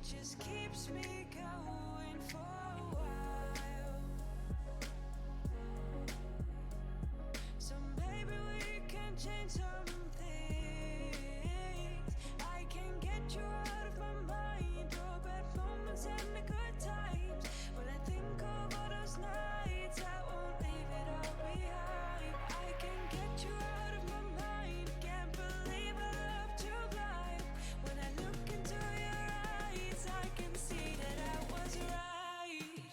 Just keeps me going for a while. So maybe we can change some things. I can get you out of my mind. Your bad moments and the good times. When I think of all those nights, I won't leave it all behind. I can get you out of my mind. Can't believe I loved you blind. When I look into your eyes, I can see that I was right.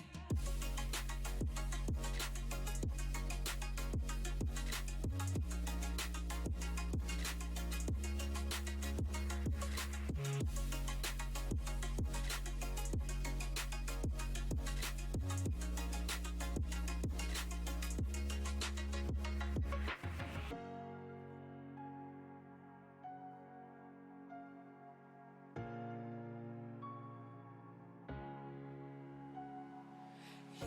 You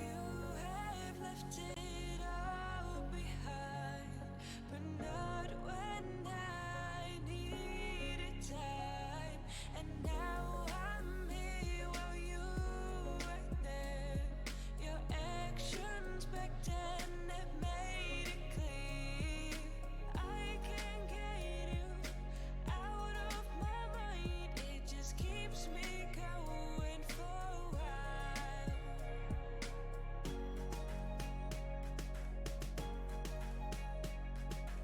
have left it all behind, but not when I needed time. And now I'm here while you were there. Your actions back then have made it clear. I can't get you out of my mind. It just keeps me going for a while.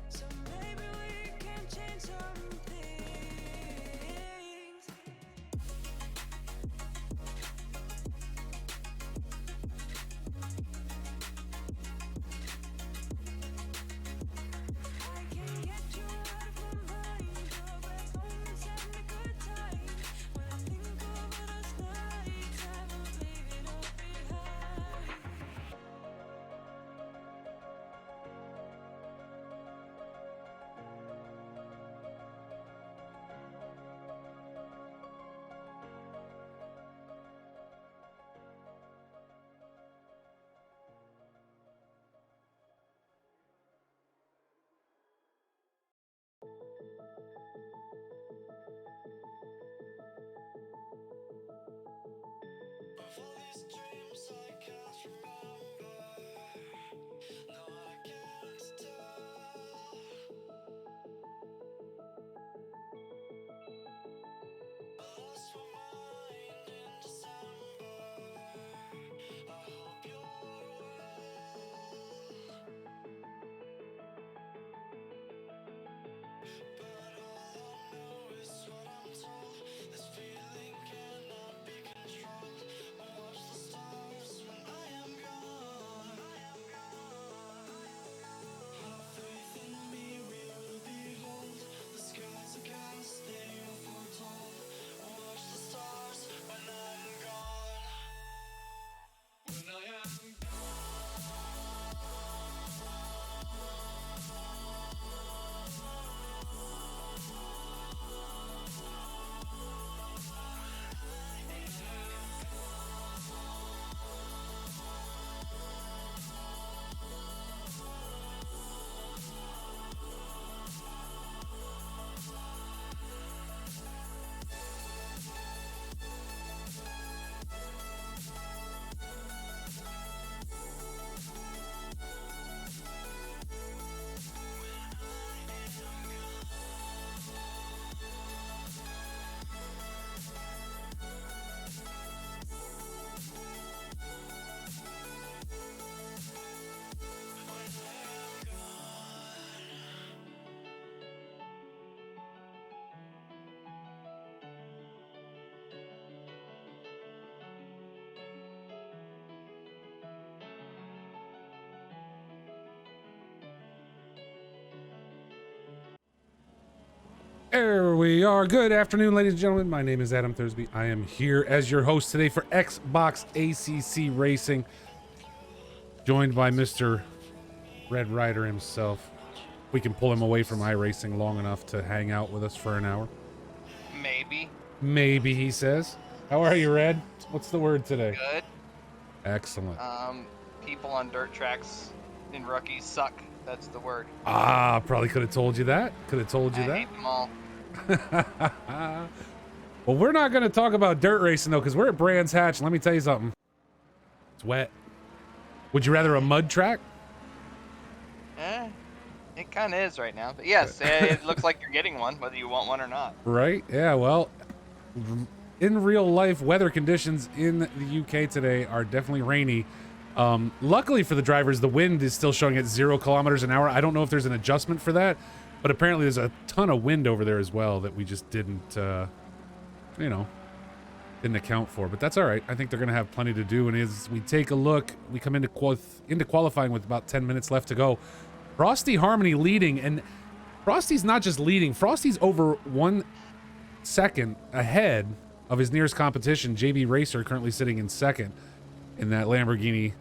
So maybe we can change some things. I can get you out of my mind. Your bad moments and the good times. When I think of all those nights, I won't leave it all behind. Of all these dreams I can't remember. No, I can't tell. I lost my mind in December. I hope you're well. But all I know is what I'm told. This feeling cannot be controlled. Watch the stars when I am gone. Have faith in me, we will behold. The skies are cast, they are foretold. Watch the stars when I'm gone. When I am There we are. Good afternoon, ladies and gentlemen. My name is Adam Thursby. I am here as your host today for Xbox ACC Racing. joined by Mr. Red Rider himself. We can pull him away from iRacing long enough to hang out with us for an hour. Maybe. Maybe, he says. How are you, Red? What's the word today? Good. Excellent. People on dirt tracks and rookies suck. That's the word. Ah, probably could have told you that. Could have told you I that. hate them all. Well, we're not going to talk about dirt racing, though, because we're at Brands Hatch. Let me tell you something. It's wet. Would you rather a mud track? It kind of is right now. But yes, it looks like you're getting one, whether you want one or not. Right? Yeah, well, in real life, weather conditions in the UK today are definitely rainy. Luckily for the drivers, the wind is still showing at 0 kilometers an hour. I don't know if there's an adjustment for that, but apparently there's a ton of wind over there as well that we just didn't, didn't account for. But that's all right. I think they're going to have plenty to do. And as we take a look, we come into qualifying with about 10 minutes left to go. Frosty Harmony leading, and Frosty's not just leading. Frosty's over 1 second ahead of his nearest competition, JB Racer, currently sitting in second in that Lamborghini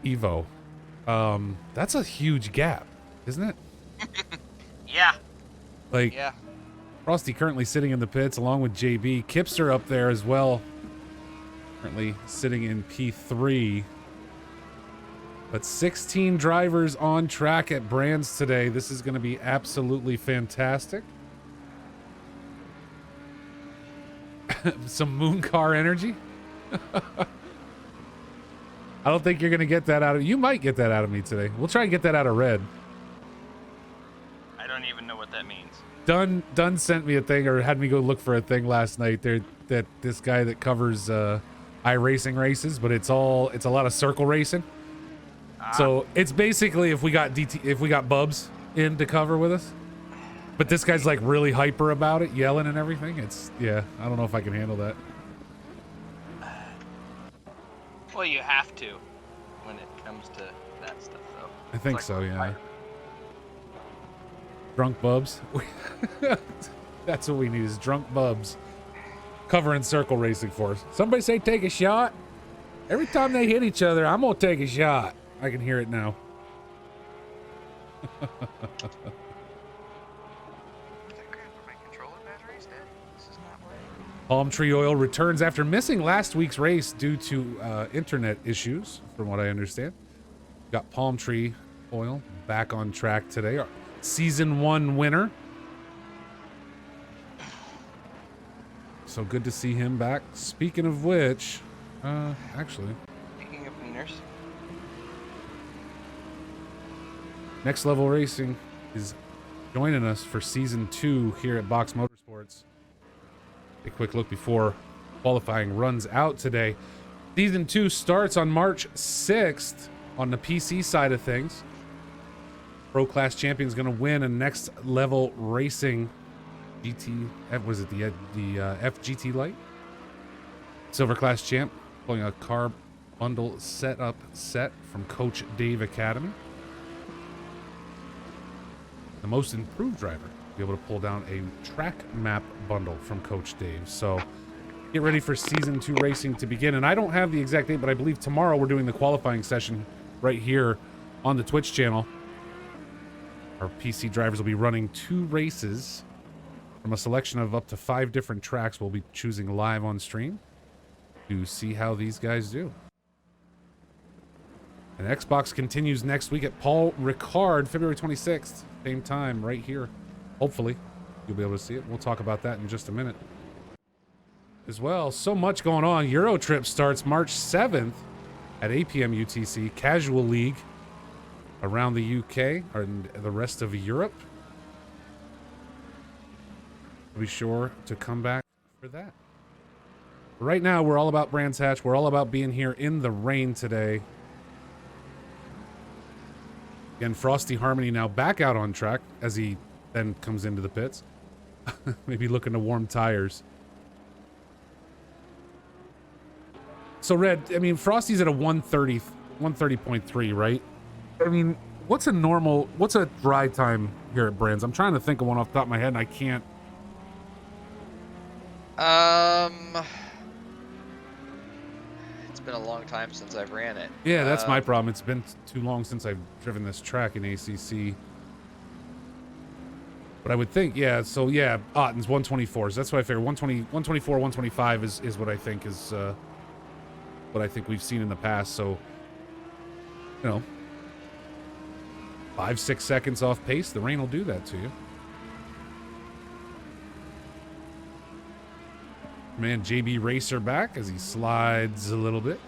Evo. That's a huge gap, isn't it? Yeah. Yeah. Frosty currently sitting in the pits along with JB. Kipster up there as well, currently sitting in P3. But 16 drivers on track at Brands today. This is going to be absolutely fantastic. Some moon car energy. I don't think you're going to get that out of you. Might get that out of me today. We'll try and get that out of Red. I don't even know what that means. Dunn sent me a thing, or had me go look for a thing last night. There, that this guy that covers iRacing races, but it's a lot of circle racing. So it's basically if we got Bubs in to cover with us, but this guy's like really hyper about it, yelling and everything. I don't know if I can handle that. Well, you have to when it comes to that stuff, though. I think so, yeah. Drunk Bubs. That's what we need, is drunk Bubs covering circle racing for us. Somebody say take a shot. Every time they hit each other, I'm gonna take a shot. I can hear it now. Palm Tree Oil returns after missing last week's race due to internet issues, from what I understand. Got Palm Tree Oil back on track today. Our Season 1 winner. So good to see him back. Speaking of which, actually... Speaking of wieners. Next Level Racing is joining us for Season 2 here at Box Motorsports. A quick look before qualifying runs out today. Season 2 starts on March 6th on the PC side of things. Pro Class Champion is going to win a Next Level Racing GT. Was it the FGT Light? Silver Class Champ pulling a car bundle set from Coach Dave Academy. The most improved driver to be able to pull down a track map bundle from Coach Dave. So get ready for Season 2 racing to begin. And I don't have the exact date, but I believe tomorrow we're doing the qualifying session right here on the Twitch channel. Our PC drivers will be running 2 races from a selection of up to 5 different tracks. We'll be choosing live on stream to see how these guys do. And Xbox continues next week at Paul Ricard, February 26th. Same time, right here. Hopefully, you'll be able to see it. We'll talk about that in just a minute. As well, so much going on. Euro Trip starts March 7th at 8 p.m. UTC. Casual League around the UK and the rest of Europe. Be sure to come back for that. Right now, we're all about Brands Hatch. We're all about being here in the rain today. Again, Frosty Harmony now back out on track as he then comes into the pits. Maybe looking to warm tires. So, Red, I mean, Frosty's at a 130.3, right? I mean, what's a dry time here at Brands? I'm trying to think of one off the top of my head, and I can't. It's It's been a long time since I've ran it. Yeah, that's my problem. It's been too long since I've driven this track in ACC. But I would think, yeah, so yeah, Otten's 124s. That's what I figure. 120, 124, 125 is what I think is what I think we've seen in the past. So, you know, 5-6 seconds off pace, the rain will do that to you. Man, JB Racer back as he slides a little bit.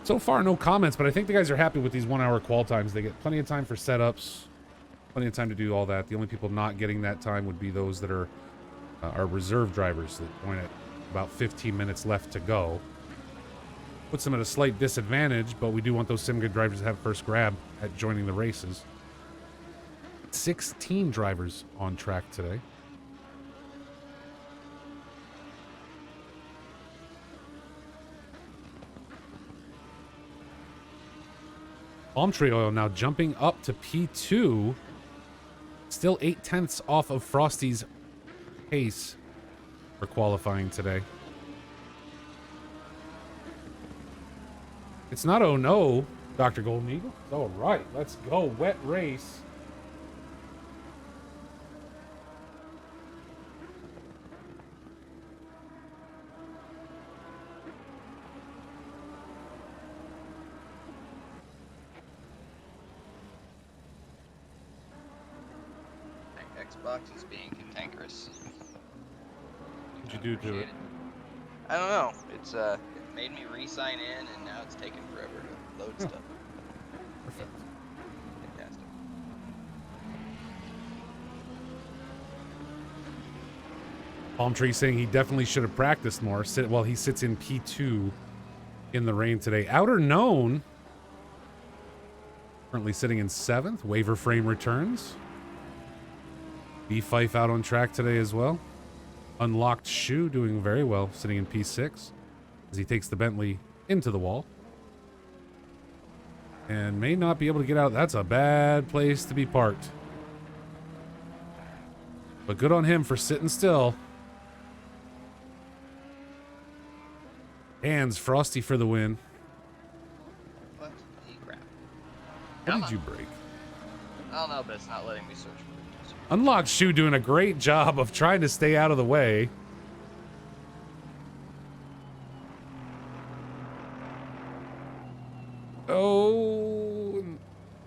So far, no comments, but I think the guys are happy with these 1 hour qual times. They get plenty of time for setups, plenty of time to do all that. The only people not getting that time would be those that are reserve drivers that join at about 15 minutes left to go. Puts them at a slight disadvantage, but we do want those SimGrid drivers to have first grab at joining the races. 16 drivers on track today. Palm Tree Oil now jumping up to P2. Still 0.8 off of Frosty's pace for qualifying today. It's not oh no, Dr. Golden Eagle. All right, let's go. Wet race. Xbox is being cantankerous. What'd you do to it? I don't know. It's it made me re-sign in, and now it's taking forever to load stuff. Perfect. Fantastic. Palm Tree saying he definitely should have practiced more. Well, he sits in P2 in the rain today. Outer Known currently sitting in 7th. Waiver Frame returns. B Fife out on track today as well. Unlocked Shoe doing very well, sitting in P6 as he takes the Bentley into the wall. And may not be able to get out. That's a bad place to be parked. But good on him for sitting still. Hands Frosty for the win. What the crap? What did you break? I don't know, but it's not letting me search for it. Unlocked Shoe doing a great job of trying to stay out of the way. Oh,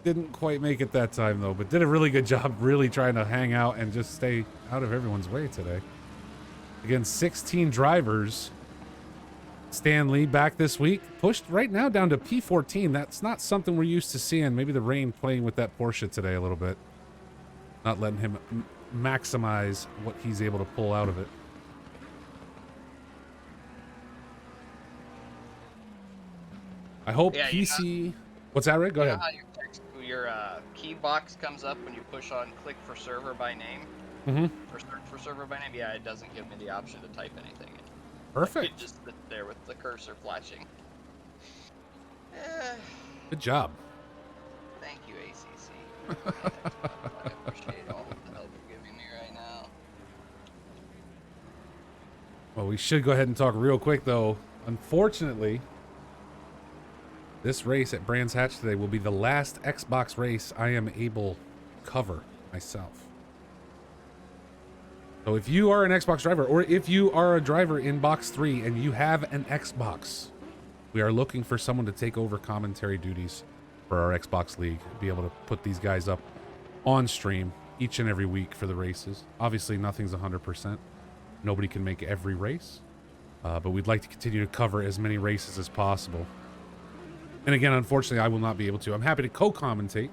didn't quite make it that time though, but did a really good job really trying to hang out and just stay out of everyone's way today. Again, 16 drivers. Stan Lee back this week. Pushed right now down to P14. That's not something we're used to seeing. Maybe the rain playing with that Porsche today a little bit. Not letting him maximize what he's able to pull out of it. I hope Yeah, PC... What's that, Rick? Go ahead. How your key box comes up when you push on click for server by name? Mm-hmm. Or search for server by name? Yeah, it doesn't give me the option to type anything in. Perfect. It just sits there with the cursor flashing. Good job. Thank you, ACC. I appreciate all the help you're giving me right now. Well, we should go ahead and talk real quick, though. Unfortunately, this race at Brands Hatch today will be the last Xbox race I am able to cover myself. So if you are an Xbox driver, or if you are a driver in Box 3 and you have an Xbox, we are looking for someone to take over commentary duties for our Xbox League. Be able to put these guys up on stream each and every week for the races. Obviously, nothing's 100%. Nobody can make every race. But we'd like to continue to cover as many races as possible. And again, unfortunately, I will not be able to. I'm happy to co-commentate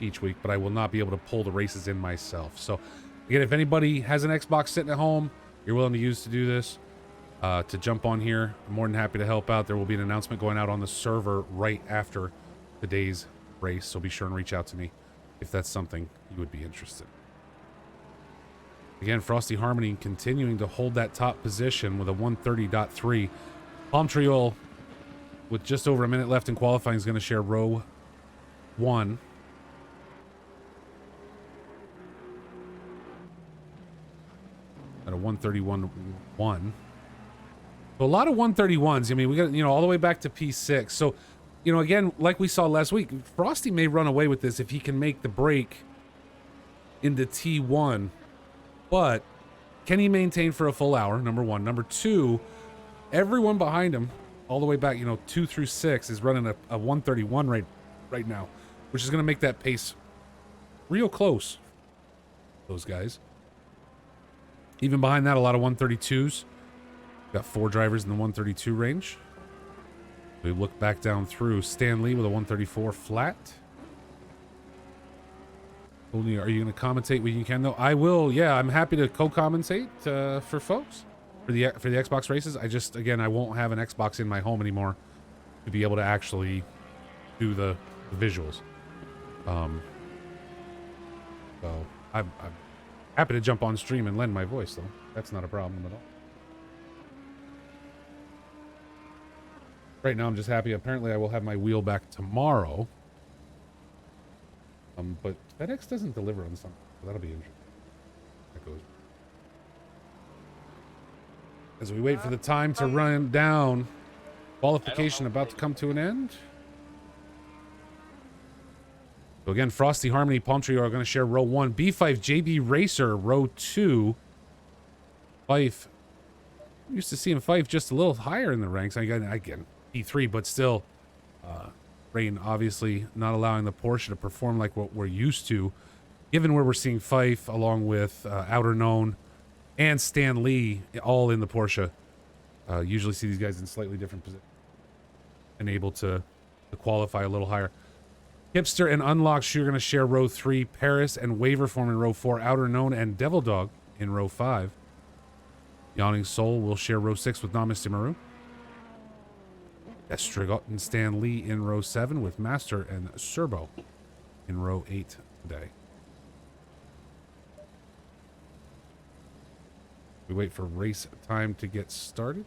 each week, but I will not be able to pull the races in myself. So again, if anybody has an Xbox sitting at home, you're willing to use to do this, to jump on here, I'm more than happy to help out. There will be an announcement going out on the server right after today's race, so be sure and reach out to me if that's something you would be interested. Again, Frosty Harmony continuing to hold that top position with a 130.3. Palm Tree Oil, with just over a minute left in qualifying, is going to share row 1. at a 131.1. So a lot of 131s. I mean, we got, all the way back to P6. So, again, like we saw last week, Frosty may run away with this if he can make the break into T1. But can he maintain for a full hour? Number one. Number two, everyone behind him, all the way back, 2 through 6, is running a 131 right now, which is going to make that pace real close. Those guys. Even behind that, a lot of 132s. Got 4 drivers in the 132 range. We look back down through. Stan Lee with a 134 flat. Only, are you going to commentate when you can, though? I will. Yeah, I'm happy to co-commentate for folks for the Xbox races. I just, again, I won't have an Xbox in my home anymore to be able to actually do the visuals. So I'm happy to jump on stream and lend my voice, though. That's not a problem at all. Right now, I'm just happy. Apparently, I will have my wheel back tomorrow. But FedEx doesn't deliver on something. So that'll be interesting. That goes. As we wait for the time to run down, qualification about to come to an end. So again, Frosty, Harmony, Palm Tree are going to share row 1. B5 JB Racer, row 2. Fife. I'm used to seeing Fife just a little higher in the ranks. Again, P3, but still, Rain obviously not allowing the Porsche to perform like what we're used to, given where we're seeing Fife along with Outer Known and Stan Lee all in the Porsche. Usually see these guys in slightly different positions and able to qualify a little higher. Hipster and Unlocked, you're going to share row 3. Paris and Waverform in row 4. Outer Known and Devil Dog in row 5. Yawning Soul will share row 6 with Namaste Maru. Estrigot and Stan Lee in row 7 with Master and Serbo in row 8 today. We wait for race time to get started.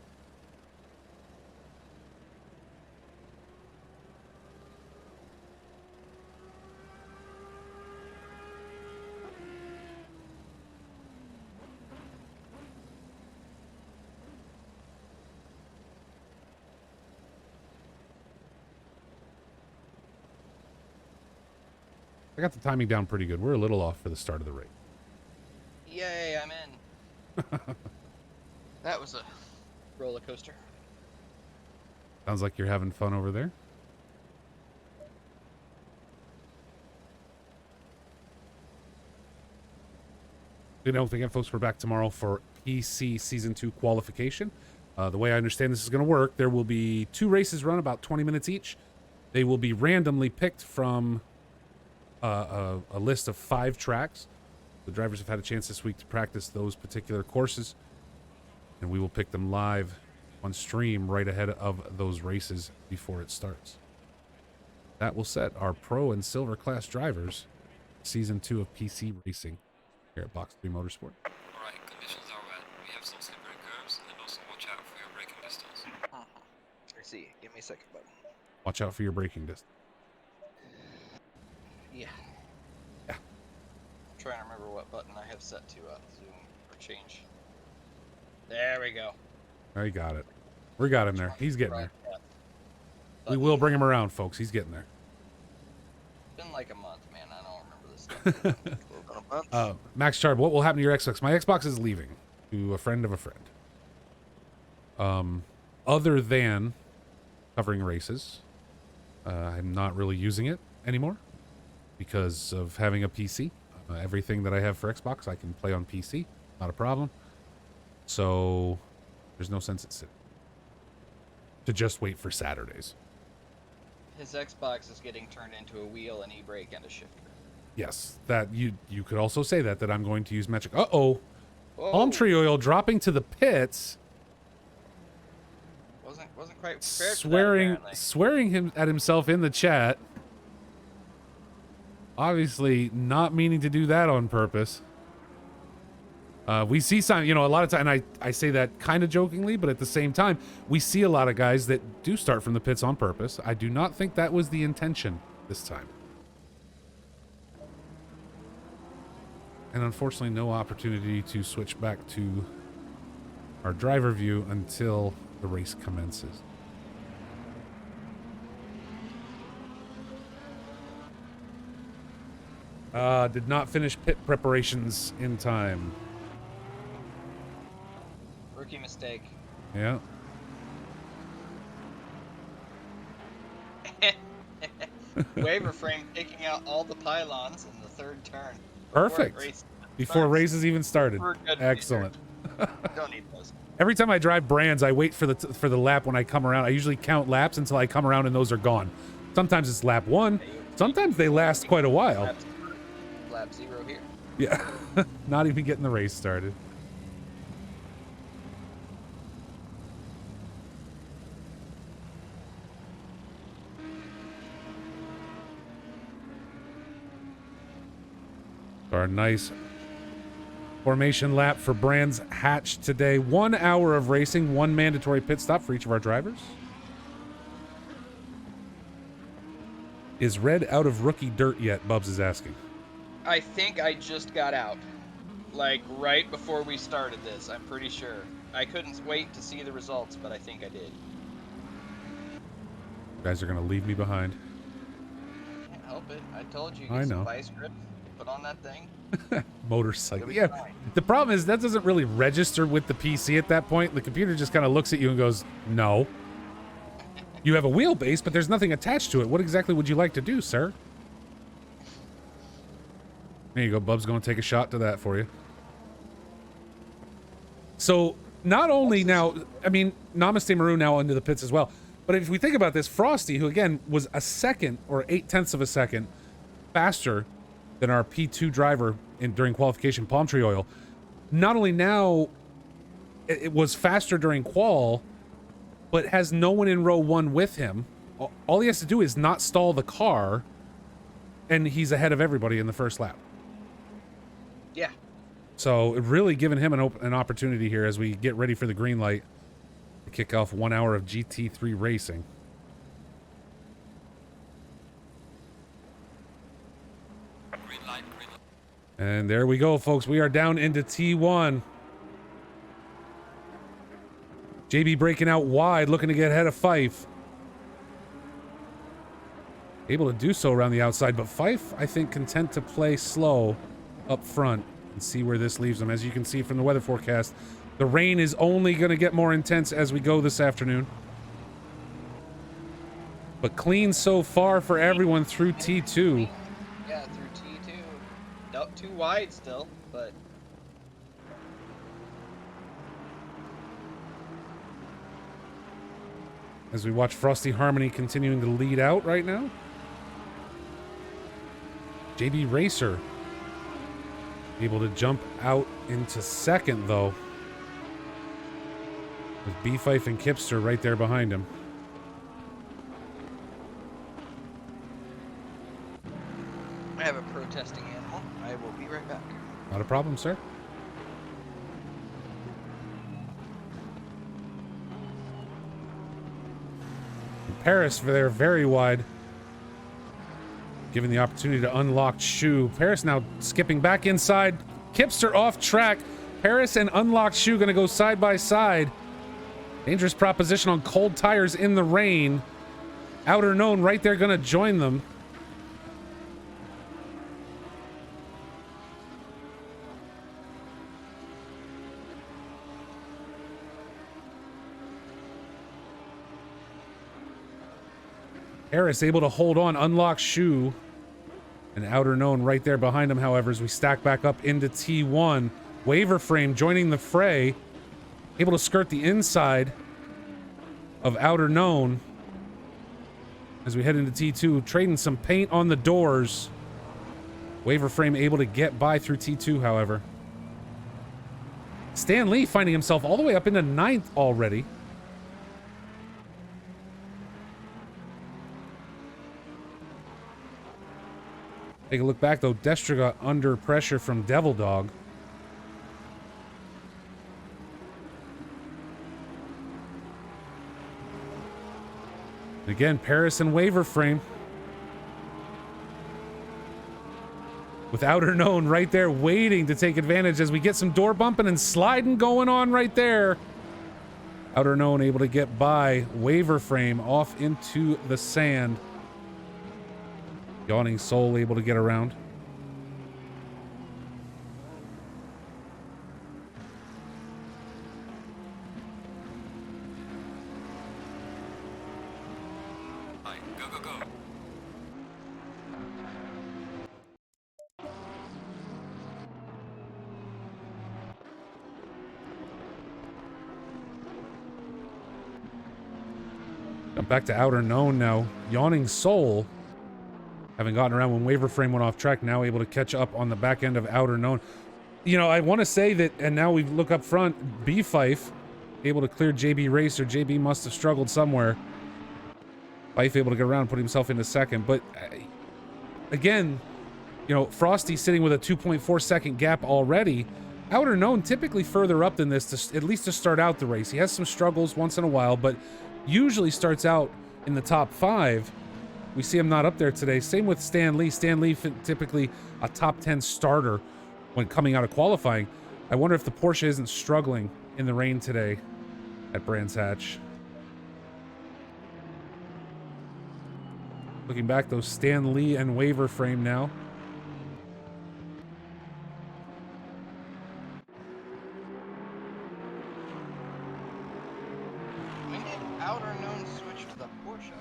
I got the timing down pretty good. We're a little off for the start of the race. Yay, I'm in. That was a roller coaster. Sounds like you're having fun over there. Again, folks, we're back tomorrow for PC Season 2 qualification. The way I understand this is going to work, there will be 2 races run about 20 minutes each. They will be randomly picked from a list of 5 tracks. The drivers have had a chance this week to practice those particular courses, and we will pick them live on stream right ahead of those races before it starts. That will set our Pro and Silver class drivers Season 2 of PC Racing here at Box 3 Motorsport. Alright, conditions are wet. We have some slippery curves, and also watch out for your braking distance. I see. Give me a second, bud. Watch out for your braking distance. Yeah. Yeah. I'm trying to remember what button I have set to zoom or change. There we go. I got it. We got him there. He's getting there. Yeah. We will bring him around, folks. He's getting there. It's been like a month, man. I don't remember this stuff. Max Charb, what will happen to your Xbox? My Xbox is leaving to a friend of a friend. Other than covering races, I'm not really using it anymore because of having a PC. Everything that I have for Xbox, I can play on PC. Not a problem. So there's no sense in sitting to just wait for Saturdays. His Xbox is getting turned into a wheel, an e-brake, and a shifter. Yes, that you could also say that I'm going to use metric. Uh-oh. Whoa. Palm Tree Oil dropping to the pits. Wasn't quite prepared for that, apparently. Swearing him at himself in the chat. Obviously not meaning to do that on purpose. We see some, a lot of time, and I say that kind of jokingly, but at the same time, we see a lot of guys that do start from the pits on purpose. I do not think that was the intention this time. And unfortunately, no opportunity to switch back to our driver view until the race commences. Did not finish pit preparations in time. Rookie mistake. Yeah. Waiver frame taking out all the pylons in the third turn. Perfect. Before races even started. We're good, Excellent. Don't need those. Every time I drive Brands, I wait for the lap when I come around. I usually count laps until I come around and those are gone. Sometimes it's lap 1. Sometimes they last quite a while. Lap 0 here. Yeah. Not even getting the race started. Our nice formation lap for Brands Hatch today. 1 hour of racing, 1 mandatory pit stop for each of our drivers. Is Red out of rookie dirt yet? Bubs is asking. I think I just got out. Like, right before we started this, I'm pretty sure. I couldn't wait to see the results, but I think I did. You guys are going to leave me behind. Can't help it. I told you, I get know. some vice grips, put on that thing. Motorcycle. You'll be Yeah. fine. The problem is that doesn't really register with the PC at that point. The computer just kind of looks at you and goes, no. You have a wheelbase, but there's nothing attached to it. What exactly would you like to do, sir? There you go. Bub's going to take a shot to that for you. So, not only now, I mean, Namaste Maroon now into the pits as well. But if we think about this, Frosty, who again was a second or 0.8 of a second faster than our P2 driver during qualification, Palm Tree Oil, not only now it was faster during qual, but has no one in row 1 with him. All he has to do is not stall the car, and he's ahead of everybody in the first lap. Yeah. So really giving him an opportunity here as we get ready for the green light to kick off 1 hour of GT3 racing. Green light, green light. And there we go, folks. We are down into T1. JB breaking out wide, looking to get ahead of Fife. Able to do so around the outside, but Fife, I think, content to play slow up front and see where this leaves them. As you can see from the weather forecast, the rain is only going to get more intense as we go this afternoon. But clean so far for everyone through T2. Yeah, through T2. Not too wide still, but... As we watch Frosty Harmony continuing to lead out right now. JB Racer able to jump out into second, though. With B-Fife and Kipster right there behind him. I have a protesting animal. I will be right back. Not a problem, sir. Paris for there, very wide. Given the opportunity to unlock Shoe. Paris now skipping back inside. Kipster off track. Paris and Unlocked Shoe going to go side by side. Dangerous proposition on cold tires in the rain. Outer Known right there going to join them. Harris able to hold on, Unlock Shoe. And Outer Known right there behind him, however, as we stack back up into T1. Waiver Frame joining the fray. Able to skirt the inside of Outer Known. As we head into T2, trading some paint on the doors. Waiver Frame able to get by through T2, however. Stan Lee finding himself all the way up into 9th already. Take a look back, though. Destra got under pressure from Devil Dog. Again, Paris and Waiver Frame. with Outer Known right there waiting to take advantage as we get some door bumping and sliding going on right there. Outer Known able to get by Waver Frame off into the sand. Yawning Soul able to get around. Alright, go, go, go. Jump back to Outer Known now. Yawning Soul, having gotten around when Waver Frame went off track, now able to catch up on the back end of Outer Known. You know, I want to say that, and now we look up front, B Fife able to clear JB Racer. JB must have struggled somewhere. Fife able to get around and put himself into second. But again, you know, Frosty sitting with a 2.4 second gap already. Outer Known typically further up than this, at least to start out the race. He has some struggles once in a while, but usually starts out in the top 5. We see him not up there today. Same with Stan Lee. Stan Lee typically a top 10 starter when coming out of qualifying. I wonder if the Porsche isn't struggling in the rain today at Brands Hatch. Looking back, though, Stan Lee and Waver Frame now. When did Outer Known switch to the Porsche?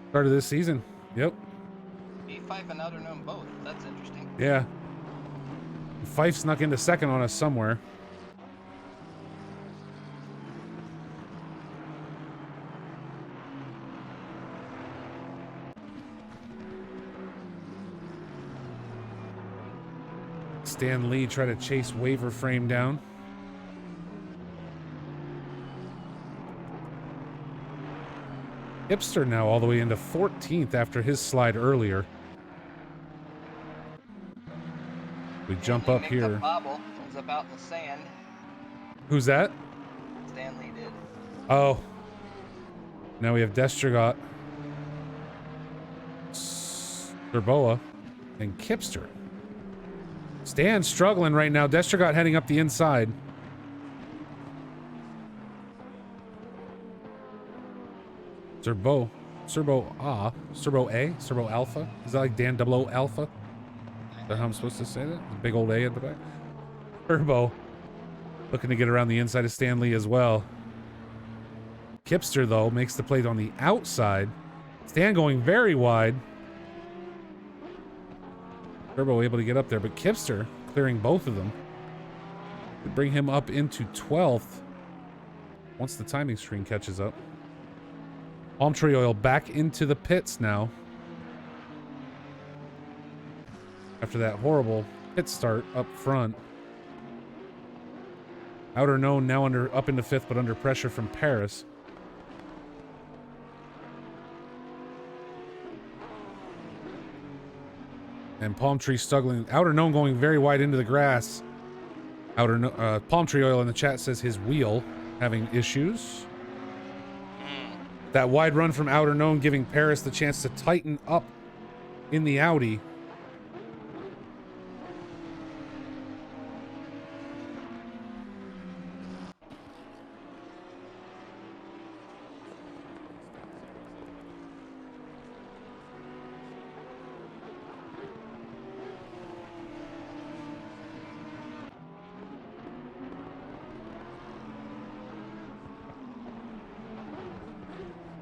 Start of this season. Yep. B5 and Outer Known both. That's interesting. Yeah. Fife snuck into second on us somewhere. Stan Lee try to chase Waver Frame down. Hipster now all the way into 14th after his slide earlier. We jump up Nicked here. a bobble. It was about in the sand. Who's that? Stanley did. Oh. Now we have Destrogot, Serboa, and Kipster. Stan struggling right now. Destrogot heading up the inside. Serbo A, Serbo Alpha. Is that like Dan Double O Alpha? Is that how I'm supposed to say that? The big old A at the back. Turbo looking to get around the inside of Stanley as well. Kipster though makes the plate on the outside. Stan going very wide. Turbo able to get up there, but Kipster clearing both of them. Could bring him up into 12th once the timing screen catches up. Palm Tree Oil back into the pits now. After that horrible pit start up front. Outer Known now up into 5th, but under pressure from Paris. And Palm Tree struggling. Outer Known going very wide into the grass. Palm Tree Oil in the chat says his wheel having issues. That wide run from Outer Known giving Paris the chance to tighten up in the Audi.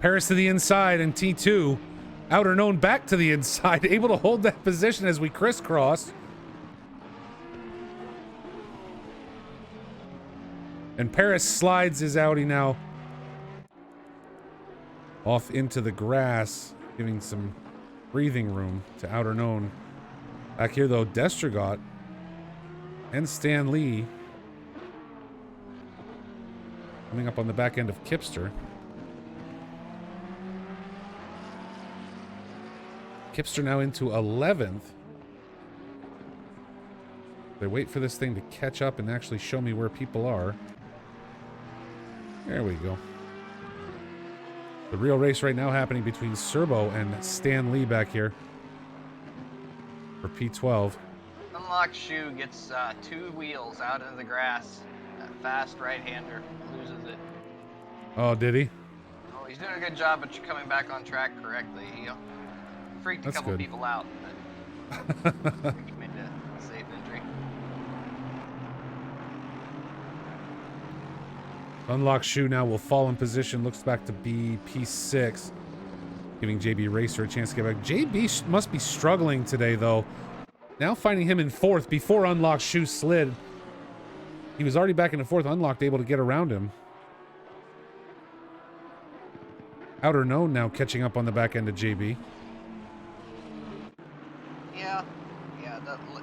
Paris to the inside and T2. Outer Known back to the inside, able to hold that position as we crisscross. And Paris slides his Audi now off into the grass, giving some breathing room to Outer Known. Back here though, Destrogot and Stan Lee coming up on the back end of Kipster. Kipster now into 11th. They wait for this thing to catch up and actually show me where people are. There we go. The real race right now happening between Serbo and Stan Lee back here for P12. Unlocked shoe gets 2 wheels out into the grass. That fast right-hander loses it. Oh, did he? Oh, he's doing a good job at coming back on track correctly. He freaked a That's couple good. people out, but he made a safe entry. Unlocked shoe now will fall in position. Looks back to be P6. Giving JB Racer a chance to get back. JB must be struggling today, though. Now finding him in 4th before Unlocked shoe slid. He was already back in the 4th. Unlocked able to get around him. Outer Known now catching up on the back end of JB. Yeah,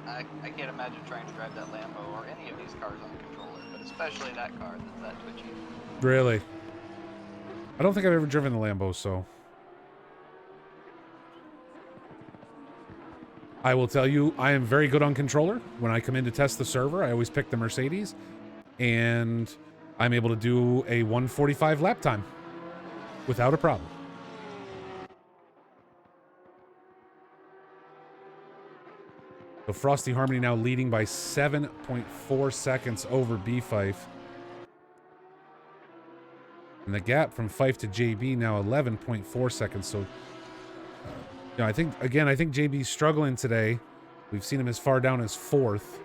I can't imagine trying to drive that Lambo or any of these cars on the controller, but especially that car that's that twitchy. Really? I don't think I've ever driven the Lambo, so... I will tell you, I am very good on controller. When I come in to test the server, I always pick the Mercedes, and I'm able to do a 1:45 lap time without a problem. So Frosty Harmony now leading by 7.4 seconds over B Fife. And the gap from Fife to JB now 11.4 seconds. So, I think JB's struggling today. We've seen him as far down as 4th.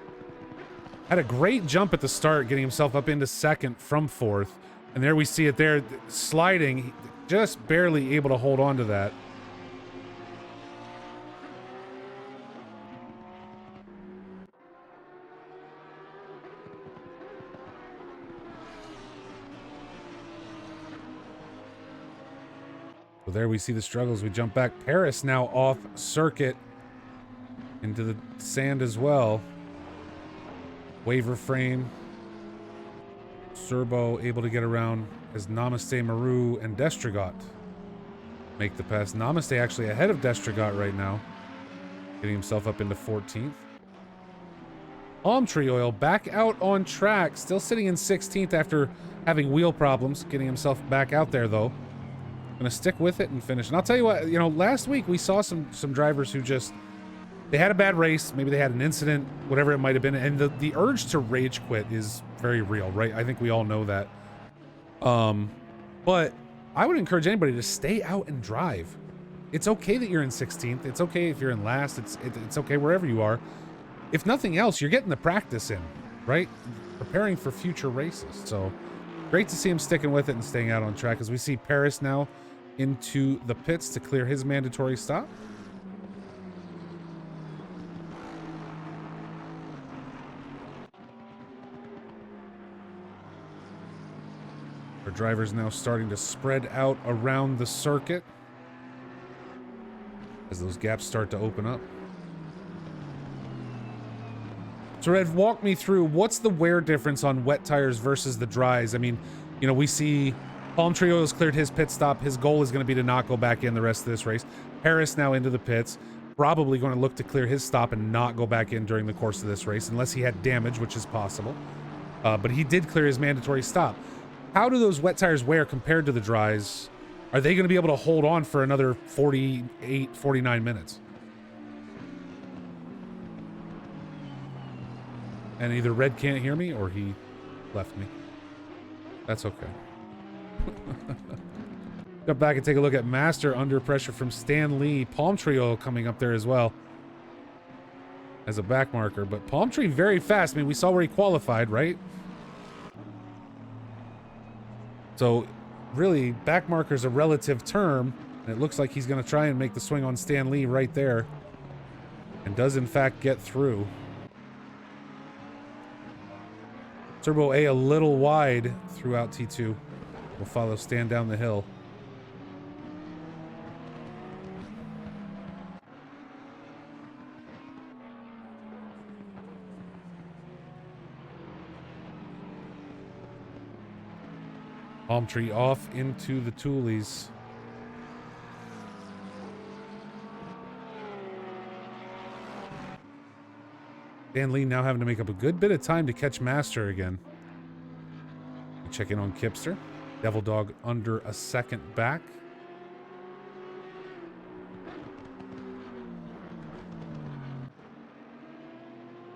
Had a great jump at the start, getting himself up into 2nd from 4th. And there we see it there, sliding, just barely able to hold on to that. So there we see the struggles. We jump back. Paris now off circuit into the sand as well. Waiver frame. Serbo able to get around as Namaste Maru and Destrigot make the pass. Namaste actually ahead of Destrigot right now, getting himself up into 14th. Palm Tree Oil back out on track, still sitting in 16th after having wheel problems, getting himself back out there though. Gonna stick with it and finish. And I'll tell you what, last week we saw some drivers who just, they had a bad race, maybe they had an incident, whatever it might have been, and the urge to rage quit is very real, right? I think we all know that. But I would encourage anybody to stay out and drive. It's okay that you're in 16th. It's okay if you're in last. It's okay wherever you are. If nothing else, you're getting the practice in, right? Preparing for future races. So great to see him sticking with it and staying out on track as we see Paris now into the pits to clear his mandatory stop. Our drivers now starting to spread out around the circuit as those gaps start to open up. So Red, walk me through, what's the wear difference on wet tires versus the dries? I mean, we see Palm Tree Oil's cleared his pit stop. His goal is going to be to not go back in the rest of this race. Harris now into the pits, probably going to look to clear his stop and not go back in during the course of this race, unless he had damage, which is possible. But he did clear his mandatory stop. How do those wet tires wear compared to the dries? Are they going to be able to hold on for another 48, 49 minutes? And either Red can't hear me or he left me. That's okay. Go back and take a look at Master under pressure from Stan Lee. Palm Tree Oil coming up there as well as a back marker. But Palm Tree very fast. I mean, we saw where he qualified, right? So really, back marker's a relative term. And it looks like he's going to try and make the swing on Stan Lee right there. And does in fact get through. Turbo A little wide throughout T2. We'll follow Stan down the hill. Palm Tree off into the Toolies. Dan Lee now having to make up a good bit of time to catch Master again. We check in on Kipster. Devil Dog under a second back.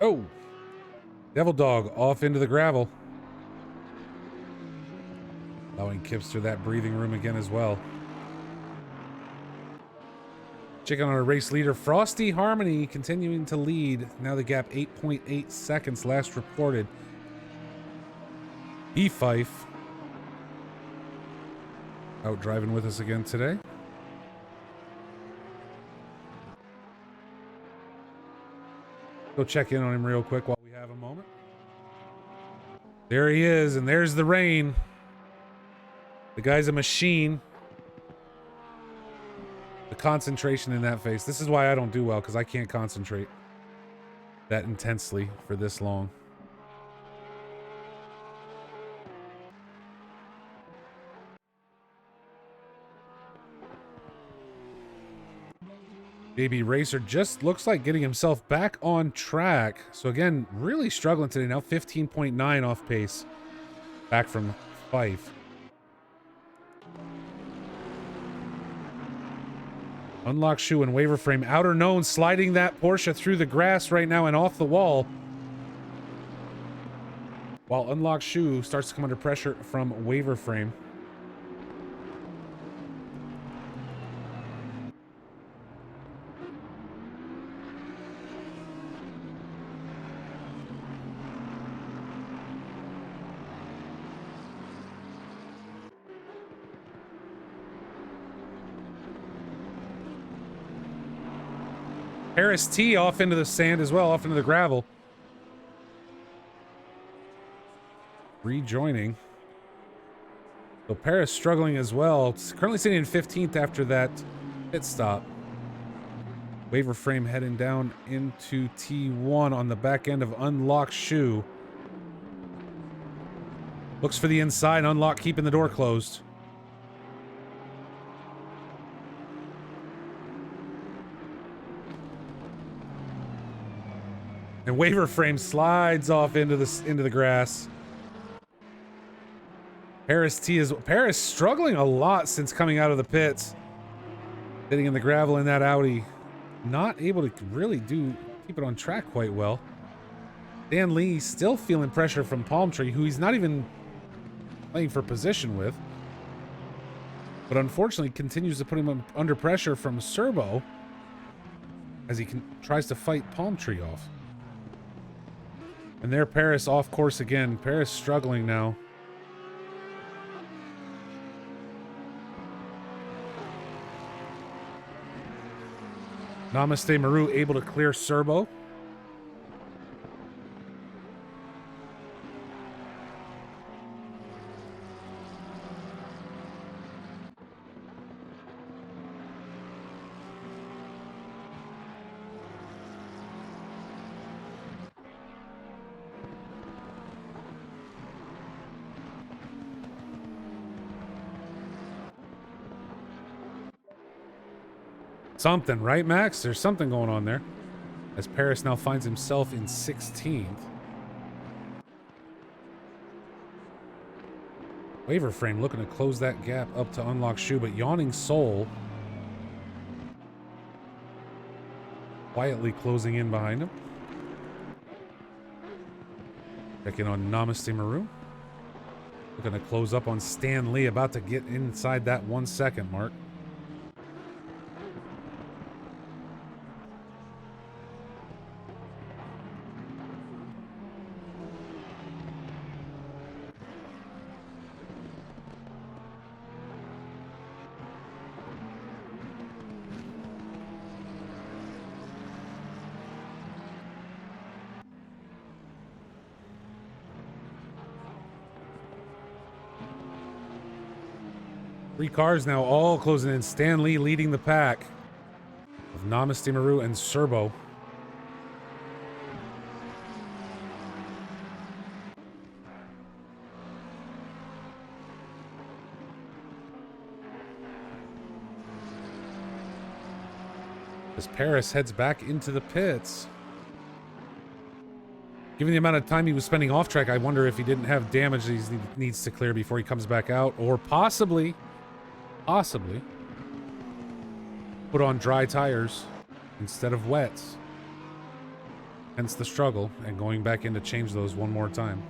Oh, Devil Dog off into the gravel. Allowing Kipster that breathing room again as well. Checking on our race leader, Frosty Harmony, continuing to lead. Now the gap 8.8 seconds last reported. E-Fife out driving with us again today. Go check in on him real quick while we have a moment. There he is, and there's the rain. The guy's a machine. The concentration in that face. This is why I don't do well, because I can't concentrate that intensely for this long. Baby Racer just looks like getting himself back on track. So again, really struggling today. Now 15.9 off pace. Back from Fife. Unlock Shoe and Waiver Frame. Outer Known sliding that Porsche through the grass right now and off the wall. While Unlock Shoe starts to come under pressure from Waiver Frame. Harris T off into the sand as well, off into the gravel. Rejoining. So Paris struggling as well. It's currently sitting in 15th after that pit stop. Waiver Frame heading down into T1 on the back end of Unlock Shoe. Looks for the inside. Unlock keeping the door closed. And Waiver Frame slides off into the grass. Paris struggling a lot since coming out of the pits. Sitting in the gravel in that Audi. Not able to really keep it on track quite well. Dan Lee still feeling pressure from Palm Tree, who he's not even playing for position with. But unfortunately continues to put him under pressure from Serbo as he tries to fight Palm Tree off. And there Paris off course again. Paris struggling now. Namaste Maru able to clear Serbo. Something, right, Max? There's something going on there. As Paris now finds himself in 16th. Waiver Frame looking to close that gap up to Unlock Shoe, but Yawning Soul quietly closing in behind him. Checking on Namaste Maru. Looking to close up on Stan Lee, about to get inside that 1 second mark. Three cars now all closing in. Stan Lee leading the pack of Namaste Maru and Serbo. As Paris heads back into the pits. Given the amount of time he was spending off track, I wonder if he didn't have damage that he needs to clear before he comes back out, or possibly put on dry tires instead of wets. Hence the struggle and going back in to change those one more time.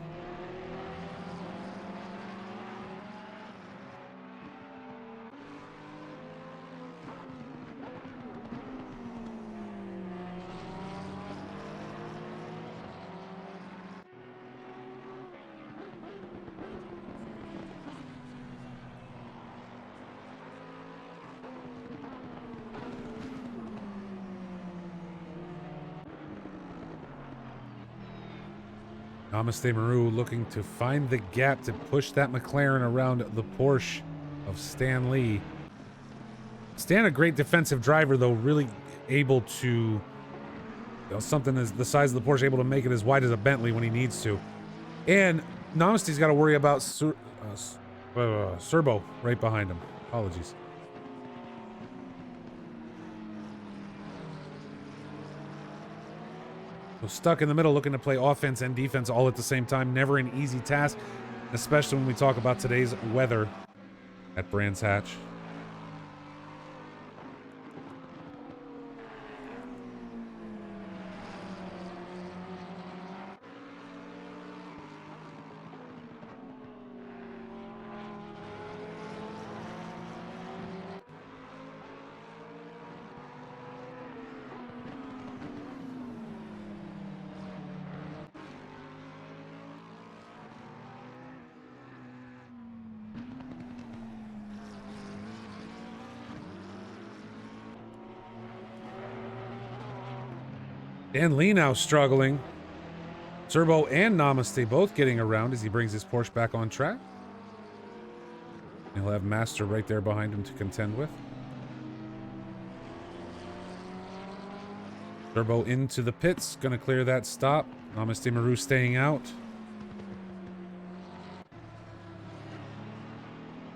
Namaste Maru looking to find the gap to push that McLaren around the Porsche of Stan Lee. Stan, a great defensive driver, though, really able to, you know, something as the size of the Porsche, able to make it as wide as a Bentley when he needs to. And Namaste's got to worry about Serbo right behind him. Apologies. So stuck in the middle, looking to play offense and defense all at the same time. Never an easy task, especially when we talk about today's weather at Brands Hatch. Dan Lee now struggling. Serbo and Namaste both getting around as he brings his Porsche back on track. He'll have Master right there behind him to contend with. Serbo into the pits, gonna clear that stop. Namaste Maru staying out.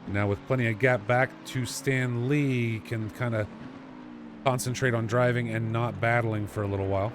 Now with plenty of gap back to Stan Lee, can kind of concentrate on driving and not battling for a little while.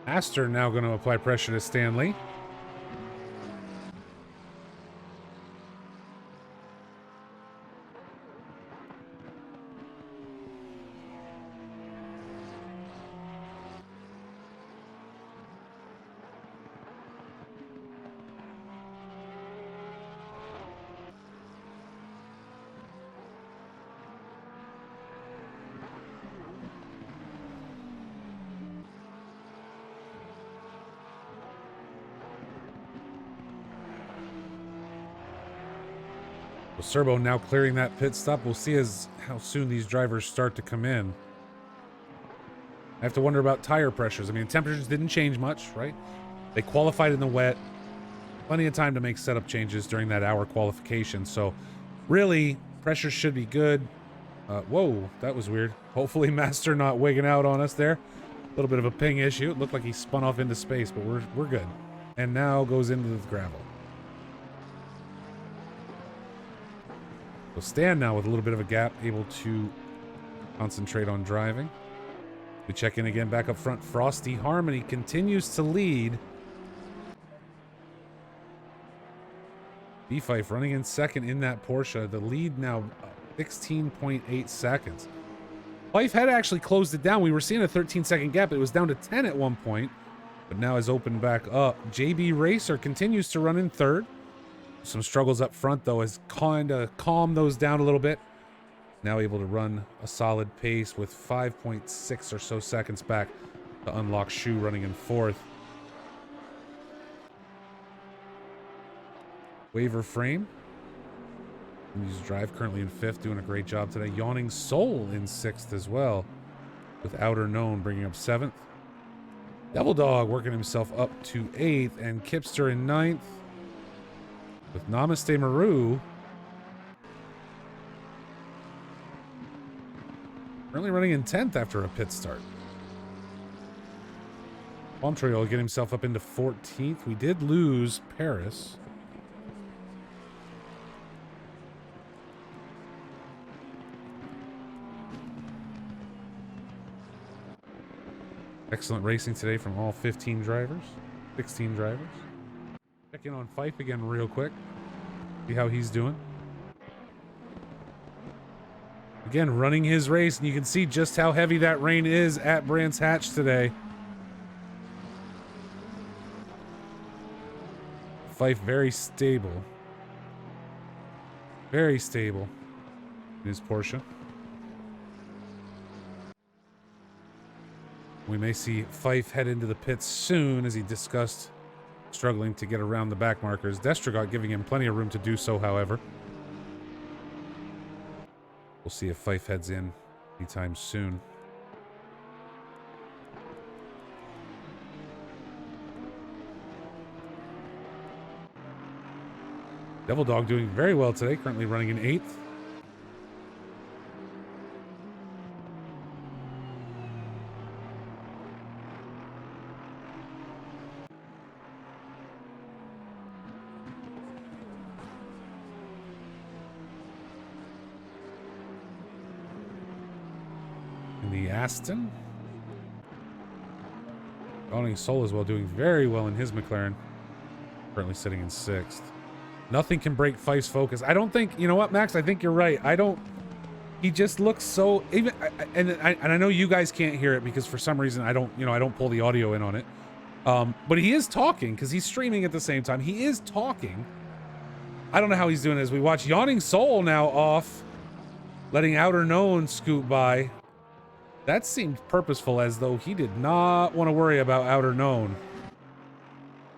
Master now going to apply pressure to Stanley. Serbo now clearing that pit stop. We'll see how soon these drivers start to come in. I have to wonder about tire pressures. I mean, temperatures didn't change much, right? They qualified in the wet. Plenty of time to make setup changes during that hour qualification. So really, pressures should be good. Whoa, that was weird. Hopefully Master not wigging out on us there. A little bit of a ping issue. It looked like he spun off into space, but we're good. And now goes into the gravel. So Stan now with a little bit of a gap, able to concentrate on driving. We check in again back up front. Frosty Harmony continues to lead. B-Fife running in second in that Porsche. The lead now 16.8 seconds. Fife had actually closed it down. We were seeing a 13-second gap. It was down to 10 at one point, but now has opened back up. JB Racer continues to run in third. Some struggles up front, though, has kind of calmed those down a little bit. Now able to run a solid pace with 5.6 or so seconds back to unlock Shu running in fourth. Waiver Frame. Continues to drive, currently in fifth, doing a great job today. Yawning Soul in sixth as well, with Outer Known bringing up seventh. Devil Dog working himself up to eighth, and Kipster in ninth. With Namaste Maru currently running in 10th after a pit start. Palmtree will get himself up into 14th. We did lose Paris. Excellent racing today from all 15 drivers, 16 drivers. Check in on Fife again real quick. See how he's doing. Again, running his race, and you can see just how heavy that rain is at Brands Hatch today. Fife very stable. Very stable in his Porsche. We may see Fife head into the pits soon, as he discussed struggling to get around the back markers. Destrogot giving him plenty of room to do so, however. We'll see if Fife heads in anytime soon. Devil Dog doing very well today, currently running in 8th. In the Aston. Dawning Soul as well, doing very well in his McLaren. Currently sitting in 6th. Nothing can break Fife's focus. I don't think, you know what, Max? I think you're right. He just looks so, even, and I know you guys can't hear it because for some reason I don't pull the audio in on it. But he is talking because he's streaming at the same time. He is talking. I don't know how he's doing it as we watch Yawning Soul now off, letting Outer Known scoot by. That seemed purposeful, as though he did not want to worry about Outer Known.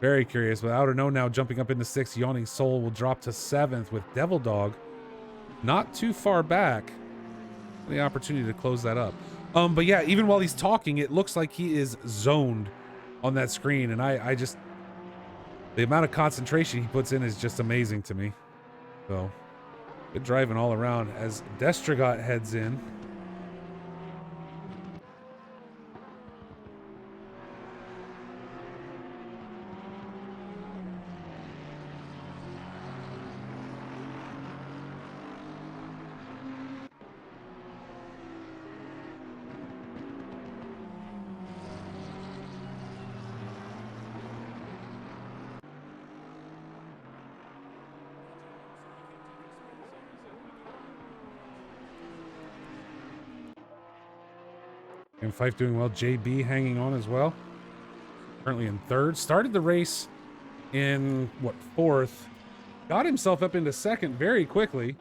Very curious, but Outer Known now jumping up into 6th. Yawning Soul will drop to 7th with Devil Dog not too far back. The opportunity to close that up. But yeah, even while he's talking, it looks like he is zoned on that screen, and I just, the amount of concentration he puts in is just amazing to me. So good driving all around as Destrogot heads in. And Fife doing well. JB hanging on as well. Currently in 3rd. Started the race in, what, 4th. Got himself up into 2nd very quickly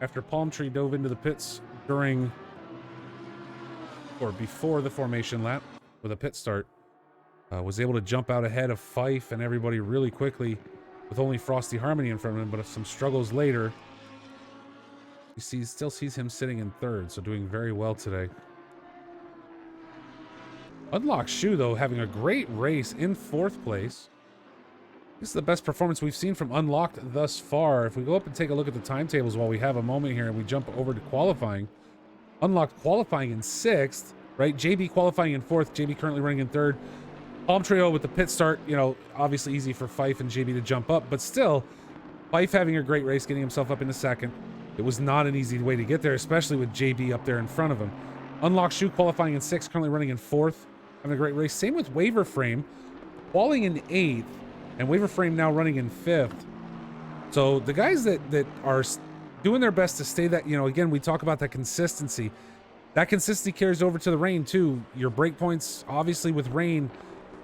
after Palmtree dove into the pits during, or before the formation lap with a pit start. Was able to jump out ahead of Fife and everybody really quickly with only Frosty Harmony in front of him, but some struggles later. You still sees him sitting in 3rd, so doing very well today. Unlocked Shoe, though, having a great race in 4th place. This is the best performance we've seen from Unlocked thus far. If we go up and take a look at the timetables while we have a moment here and we jump over to qualifying. Unlocked qualifying in 6th, right? JB qualifying in 4th. JB currently running in 3rd. Palm Trio with the pit start, you know, obviously easy for Fife and JB to jump up, but still, Fife having a great race, getting himself up into 2nd. It was not an easy way to get there, especially with JB up there in front of him. Unlocked Shoe qualifying in 6th, currently running in 4th. Having a great race. Same with Waver Frame, falling in 8th, and Waver Frame now running in 5th. So the guys that are doing their best to stay that, you know, again, we talk about that consistency. That consistency carries over to the rain too. Your brake points, obviously with rain,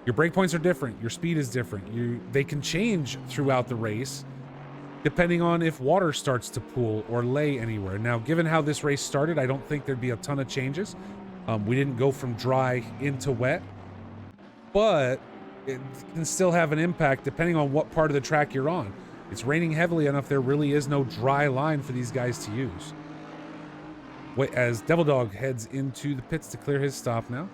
your brake points are different. Your speed is different. They can change throughout the race depending on if water starts to pool or lay anywhere. Now, given how this race started, I don't think there'd be a ton of changes. We didn't go from dry into wet, but it can still have an impact depending on what part of the track you're on. It's raining heavily enough, there really is no dry line for these guys to use. As Devil Dog heads into the pits to clear his stop now.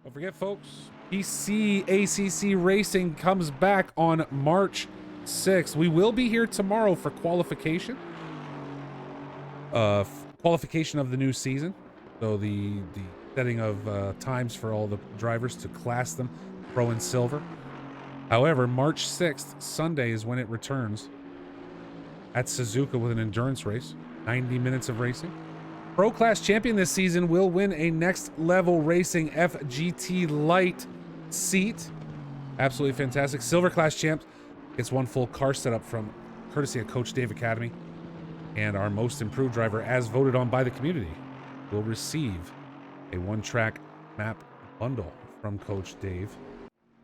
Don't forget, folks, PC ACC Racing comes back on March 6th. We will be here tomorrow for qualification. Qualification of the new season. So the setting of times for all the drivers to class them pro and silver. However, March 6th, Sunday, is when it returns at Suzuka with an endurance race, 90 minutes of racing. Pro Class champion this season will win a Next Level Racing FGT Light seat. Absolutely fantastic. Silver Class champ gets one full car setup from courtesy of Coach Dave Academy. And our most improved driver, as voted on by the community, will receive a one-track map bundle from Coach Dave.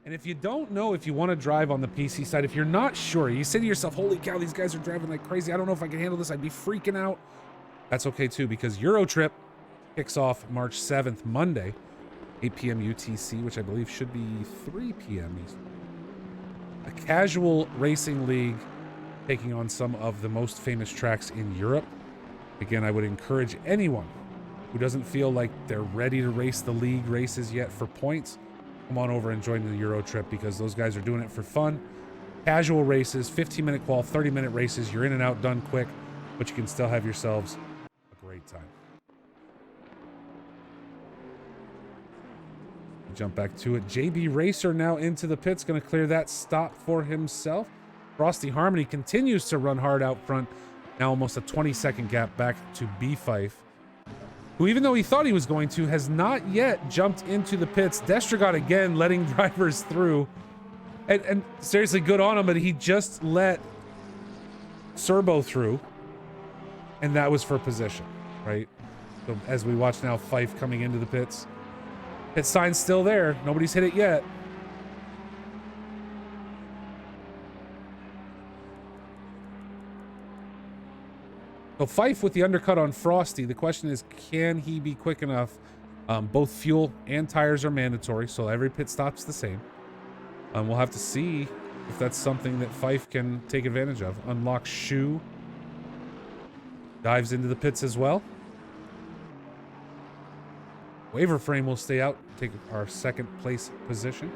And if you don't know if you want to drive on the PC side, if you're not sure, you say to yourself, holy cow, these guys are driving like crazy. I don't know if I can handle this. I'd be freaking out. That's okay too, because Eurotrip kicks off March 7th, Monday, 8 p.m. UTC, which I believe should be 3 p.m. Eastern. A casual racing league taking on some of the most famous tracks in Europe. Again, I would encourage anyone who doesn't feel like they're ready to race the league races yet for points, come on over and join the Euro trip, because those guys are doing it for fun. Casual races, 15-minute qual, 30-minute races. You're in and out, done quick, but you can still have yourselves a great time. Jump back to it. JB Racer now into the pits, going to clear that stop for himself. Frosty Harmony continues to run hard out front. Now almost a 20-second gap back to B Fife, who, even though he thought he was going to, has not yet jumped into the pits. Destragot again letting drivers through. And seriously, good on him, but he just let Serbo through. And that was for position, right? So as we watch now, Fife coming into the pits. Pit sign's still there. Nobody's hit it yet. So Fife with the undercut on Frosty. The question is, can he be quick enough? Both fuel and tires are mandatory, so every pit stop's the same. We'll have to see if that's something that Fife can take advantage of. Unlocks shoe. Dives into the pits as well. Waiver frame will stay out, take our second place position.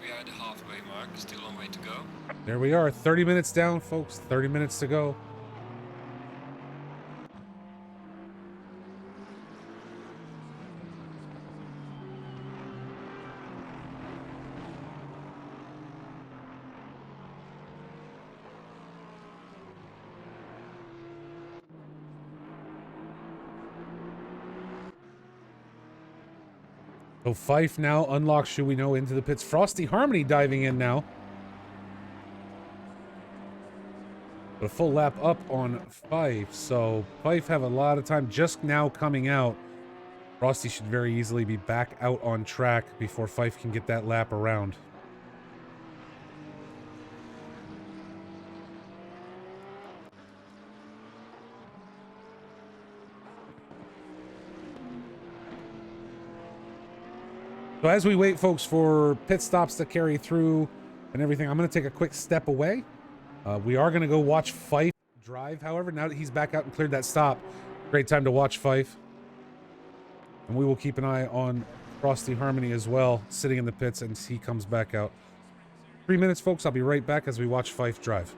We are at the halfway mark, still a long way to go. There we are, 30 minutes down, folks. 30 minutes to go. So Fife now unlocks shoe, we know, into the pits. Frosty Harmony diving in now. But a full lap up on Fife. So Fife have a lot of time just now coming out. Frosty should very easily be back out on track before Fife can get that lap around. So as we wait, folks, for pit stops to carry through and everything, I'm going to take a quick step away. We are going to go watch Fife drive, however, now that he's back out and cleared that stop. Great time to watch Fife. And we will keep an eye on Frosty Harmony as well, sitting in the pits, and he comes back out. 3 minutes, folks. I'll be right back as we watch Fife drive.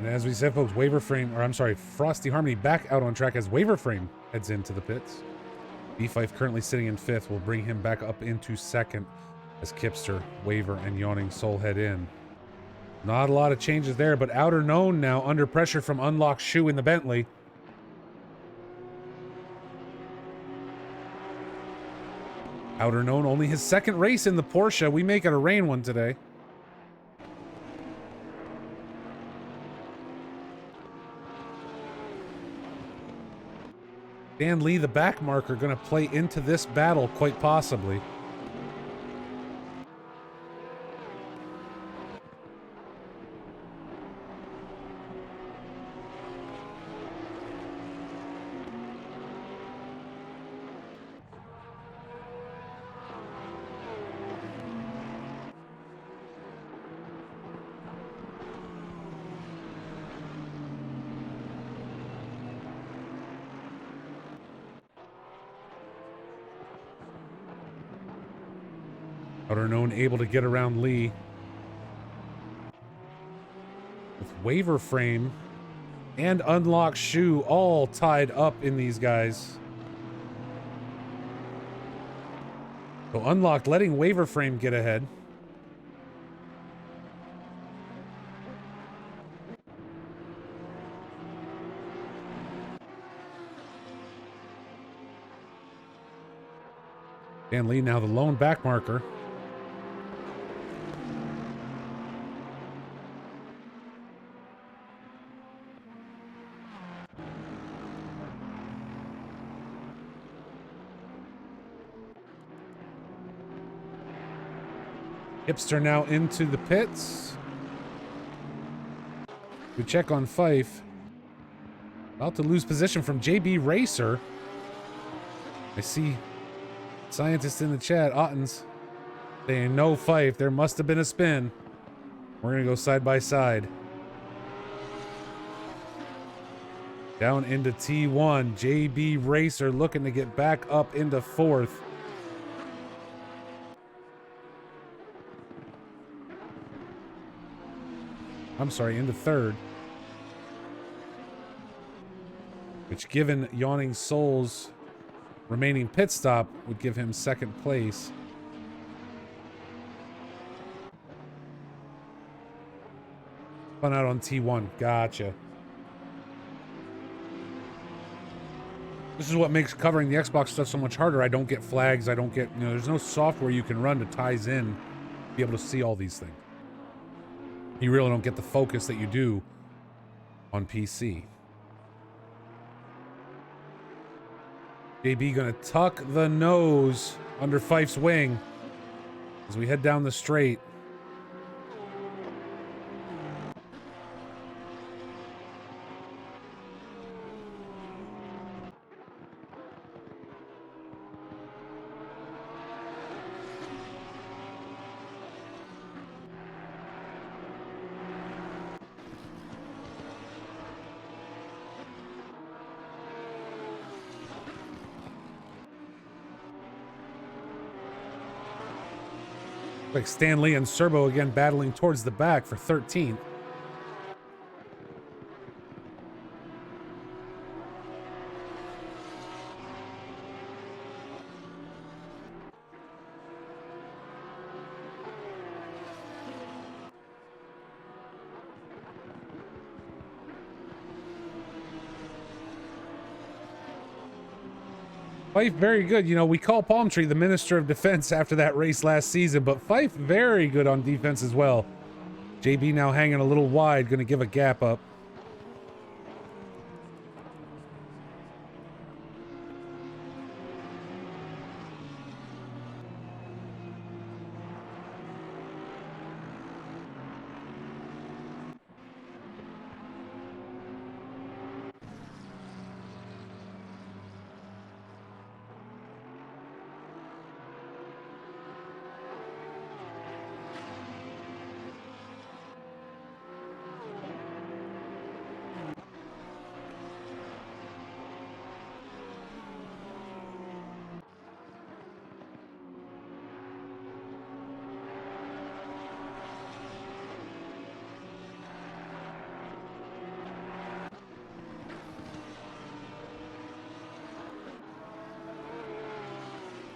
And as we said, folks, Waiver Frame, or I'm sorry, Frosty Harmony back out on track as Waiver Frame heads into the pits. B5 currently sitting in 5th. Will bring him back up into 2nd as Kipster, Waver, and Yawning Soul head in. Not a lot of changes there, but Outer Known now under pressure from Unlocked Shoe in the Bentley. Outer Known only his 2nd race in the Porsche. We make it a rain one today. Dan Lee, the back marker, going to play into this battle quite possibly. Outer Known able to get around Lee. With Waiver Frame and Unlock Shoe all tied up in these guys. So Unlocked letting Waiver Frame get ahead. Dan Lee now the lone back marker. Hipster now into the pits. We check on Fife. About to lose position from JB Racer. I see scientists in the chat, Ottens, saying no Fife. There must have been a spin. We're going to go side by side. Down into T1. JB Racer looking to get back up into 4th. I'm sorry, into 3rd. Which, given Yawning Soul's remaining pit stop, would give him 2nd place. Spun out on T1. Gotcha. This is what makes covering the Xbox stuff so much harder. I don't get flags. I don't get, there's no software you can run to ties in to be able to see all these things. You really don't get the focus that you do on PC. JB gonna tuck the nose under Fife's wing as we head down the straight. Like Stan Lee and Serbo again battling towards the back for 13th. Fife very good. We call Palmtree the Minister of Defense after that race last season, but Fife very good on defense as well. JB now hanging a little wide, going to give a gap up.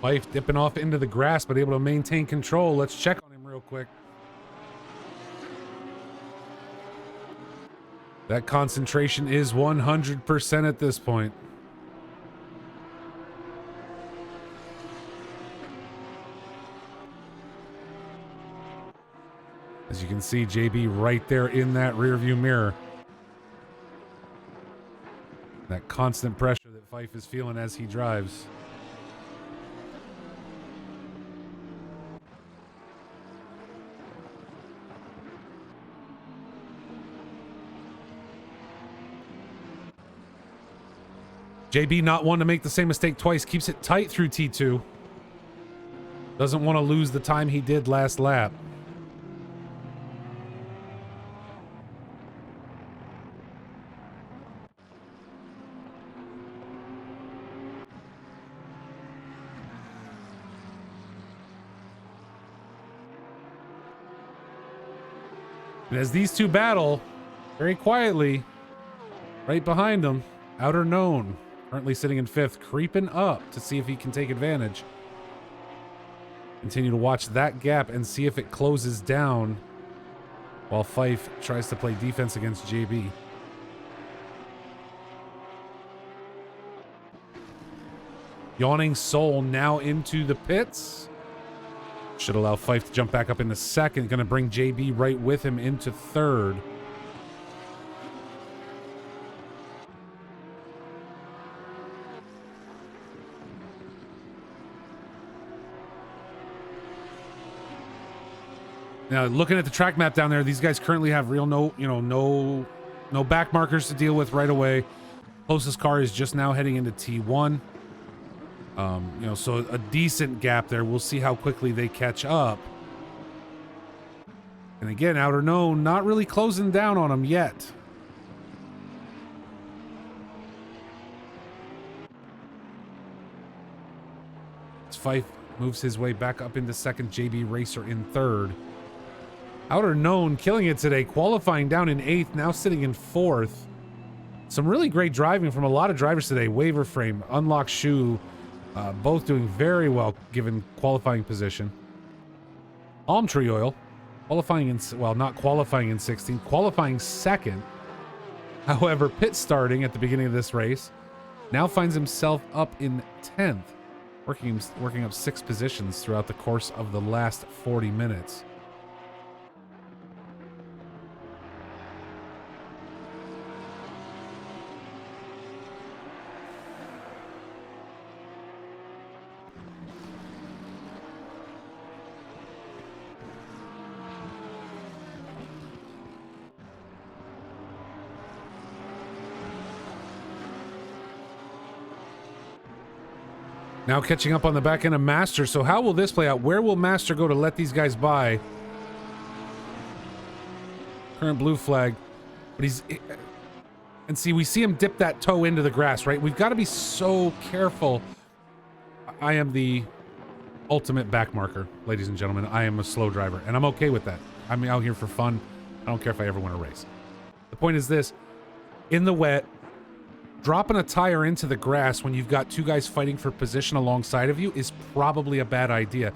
Fife dipping off into the grass, but able to maintain control. Let's check on him real quick. That concentration is 100% at this point. As you can see, JB right there in that rearview mirror. That constant pressure that Fife is feeling as he drives. JB not wanting to make the same mistake twice, keeps it tight through T2. Doesn't want to lose the time he did last lap. And as these two battle, very quietly, right behind them, Outer Known, currently sitting in 5th, creeping up to see if he can take advantage. Continue to watch that gap and see if it closes down while Fife tries to play defense against JB. Yawning Soul now into the pits. Should allow Fife to jump back up into 2nd. Going to bring JB right with him into 3rd. Now, looking at the track map down there, these guys currently have no back markers to deal with right away. Closest car is just now heading into T1. So a decent gap there. We'll see how quickly they catch up. And again, Outer Known not really closing down on them yet. As Fife moves his way back up into 2nd, JB Racer in 3rd. Outer Known killing it today, qualifying down in 8th, now sitting in 4th. Some really great driving from a lot of drivers today. Waiver Frame, Unlock Shoe, both doing very well given qualifying position. Palm Tree Oil, qualifying in, well, not qualifying in 16th, qualifying 2nd. However, pit starting at the beginning of this race, now finds himself up in 10th, working up 6 positions throughout the course of the last 40 minutes. Now catching up on the back end of Master. So how will this play out? Where will Master go to let these guys by? Current blue flag. But he's... And see, we see him dip that toe into the grass, right? We've got to be so careful. I am the ultimate back marker, ladies and gentlemen. I am a slow driver, and I'm okay with that. I'm out here for fun. I don't care if I ever win a race. The point is this. In the wet, dropping a tire into the grass when you've got 2 guys fighting for position alongside of you is probably a bad idea.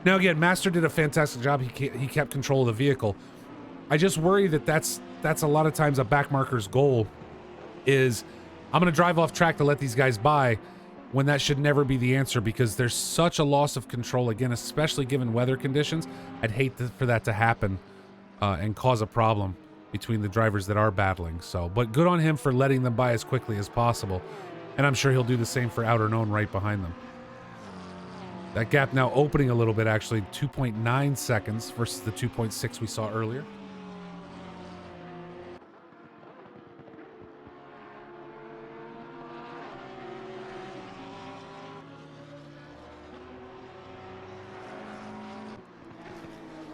Now again, Master did a fantastic job. He kept control of the vehicle. I just worry that that's a lot of times a back marker's goal is I'm going to drive off track to let these guys by, when that should never be the answer, because there's such a loss of control, again, especially given weather conditions. I'd hate for that to happen and cause a problem between the drivers that are battling. So, but good on him for letting them by as quickly as possible. And I'm sure he'll do the same for Outer Known right behind them. That gap now opening a little bit, actually 2.9 seconds versus the 2.6 we saw earlier.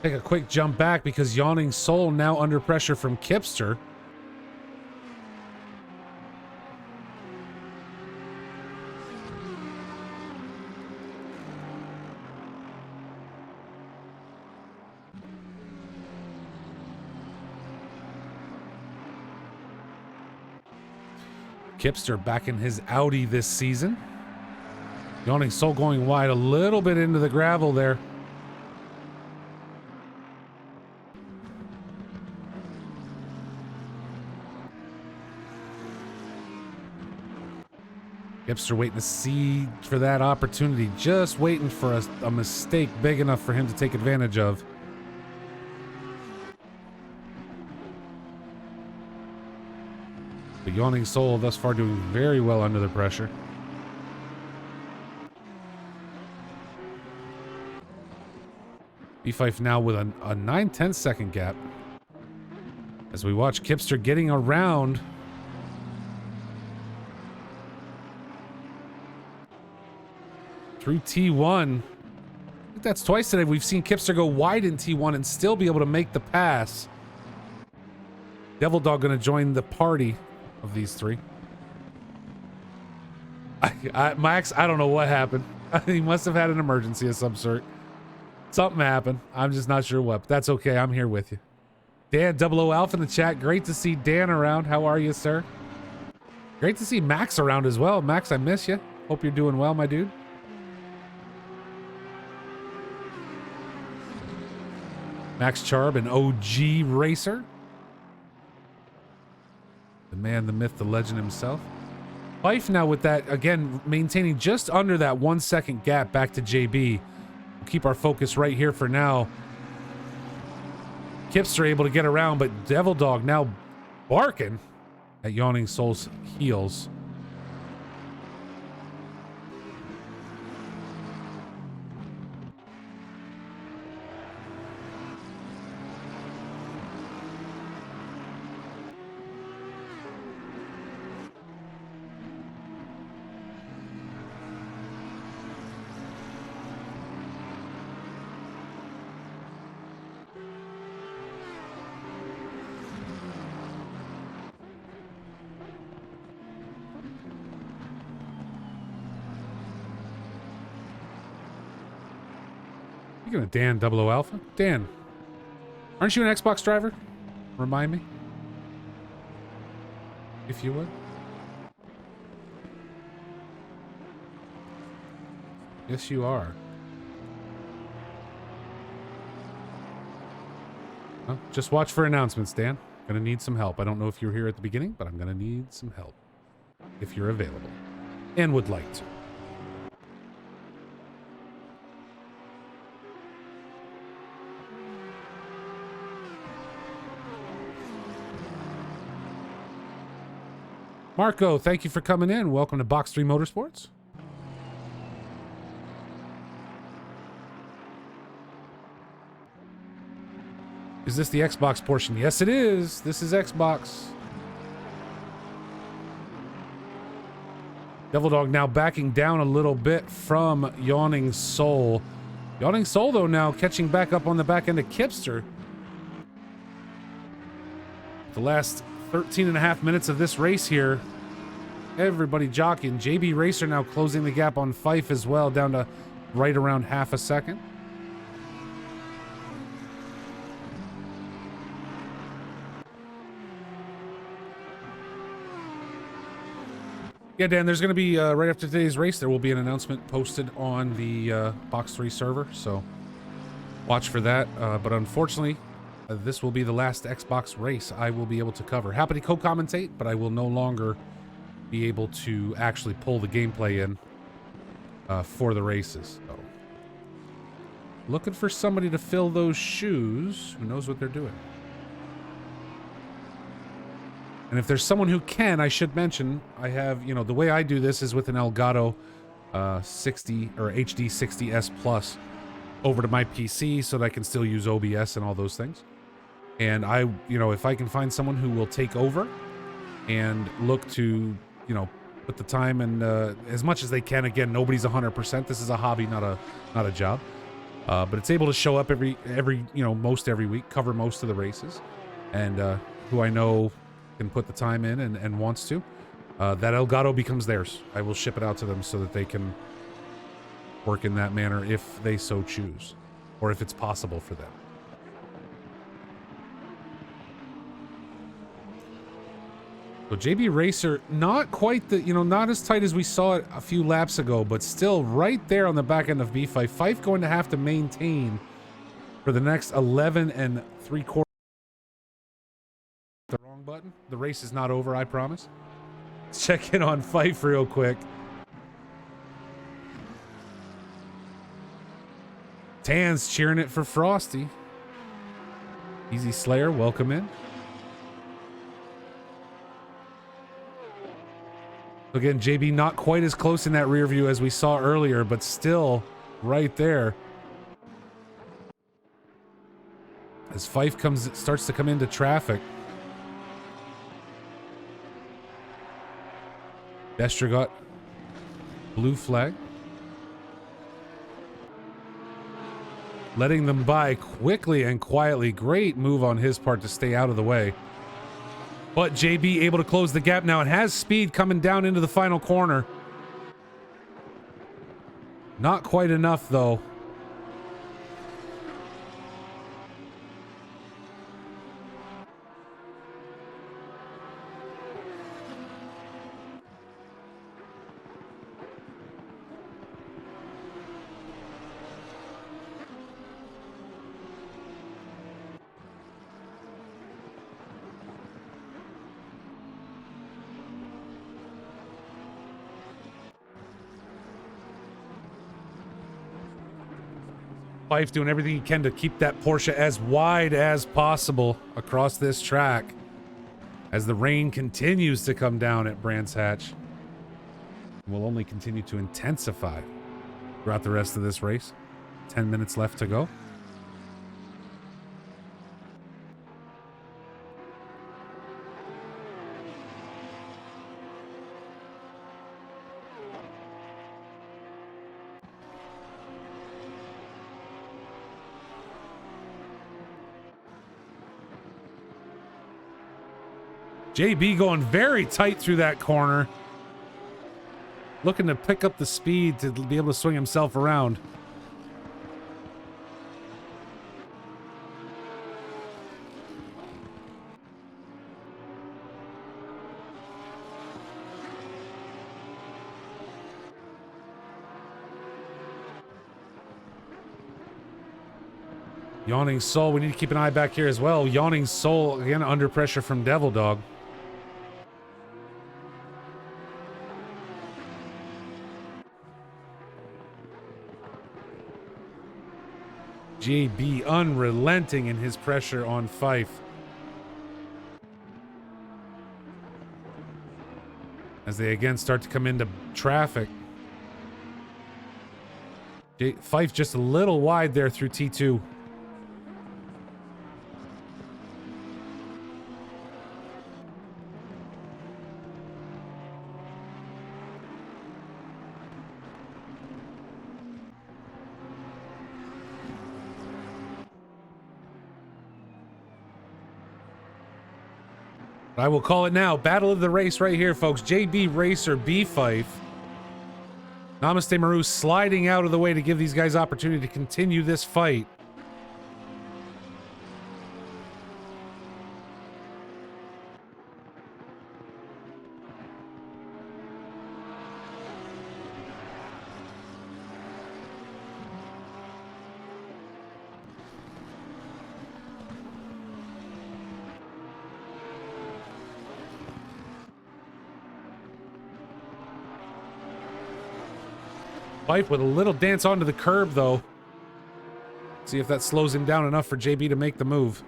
Take a quick jump back because Yawning Soul now under pressure from Kipster. Kipster back in his Audi this season. Yawning Soul going wide a little bit into the gravel there. Gipster waiting to see for that opportunity, just waiting for a mistake big enough for him to take advantage of. But Yawning Soul thus far doing very well under the pressure. B-Fife now with a 9-10 second gap. As we watch Kipster getting around. Through T1. I think that's twice today we've seen Kipster go wide in T1 and still be able to make the pass. Devil Dog gonna join the party of these three. Max, I don't know what happened. He must have had an emergency of some sort. Something happened. I'm just not sure what, but that's okay. I'm here with you. Dan, 00 Alpha in the chat. Great to see Dan around. How are you, sir? Great to see Max around as well. Max, I miss you. Hope you're doing well, my dude. Max Charb, an OG racer. The man, the myth, the legend himself. Fife now with that, again, maintaining just under that 1 second gap back to JB. We'll keep our focus right here for now. Kipster able to get around, but Devil Dog now barking at Yawning Soul's heels. Speaking of Dan, 00 Alpha. Dan, aren't you an Xbox driver? Remind me. If you would. Yes, you are. Well, just watch for announcements, Dan. Gonna need some help. I don't know if you were here at the beginning, but I'm gonna need some help. If you're available. And would like to. Marco, thank you for coming in. Welcome to Box 3 Motorsports. Is this the Xbox portion? Yes, it is. This is Xbox. Devil Dog now backing down a little bit from Yawning Soul. Yawning Soul, though, now catching back up on the back end of Kipster. The last 13 and a half minutes of this race here. Everybody jockeying. JB Racer now closing the gap on Fife as well, down to right around half a second. Yeah, Dan, there's going to be, right after today's race, there will be an announcement posted on the Box 3 server, so watch for that. But unfortunately, this will be the last Xbox race I will be able to cover. Happy to co-commentate, but I will no longer be able to actually pull the gameplay in for the races. So, looking for somebody to fill those shoes who knows what they're doing. And if there's someone who can, I should mention, I have, you know, the way I do this is with an Elgato 60 or HD 60S Plus over to my PC so that I can still use OBS and all those things. And I, you know, if I can find someone who will take over and look to, you know, put the time and as much as they can. Again, nobody's 100%. This is a hobby, not a job. But it's able to show up every you know, most every week, cover most of the races, and who I know can put the time in and wants to. That Elgato becomes theirs. I will ship it out to them so that they can work in that manner if they so choose, or if it's possible for them. So JB Racer, not quite the, not as tight as we saw it a few laps ago, but still right there on the back end of B5. Fife going to have to maintain for the next 11 3/4. The wrong button. The race is not over, I promise. Let's check in on Fife real quick. Tan's cheering it for Frosty. Easy Slayer, welcome in. Again, JB not quite as close in that rear view as we saw earlier, but still right there. As Fife starts to come into traffic. Bestra got blue flag. Letting them by quickly and quietly. Great move on his part to stay out of the way. But JB able to close the gap now and has speed coming down into the final corner. Not quite enough, though. Fife doing everything he can to keep that Porsche as wide as possible across this track as the rain continues to come down at Brands Hatch. Will only continue to intensify throughout the rest of this race. 10 minutes left to go. JB going very tight through that corner. Looking to pick up the speed to be able to swing himself around. Yawning Soul, we need to keep an eye back here as well. Yawning Soul, again, under pressure from Devil Dog. JB unrelenting in his pressure on Fife. As they again start to come into traffic. Fife just a little wide there through T2. I will call it now. Battle of the race right here, folks. JB Racer, B Fife. Namaste Maru sliding out of the way to give these guys opportunity to continue this fight. Fife with a little dance onto the curb, though. See if that slows him down enough for JB to make the move.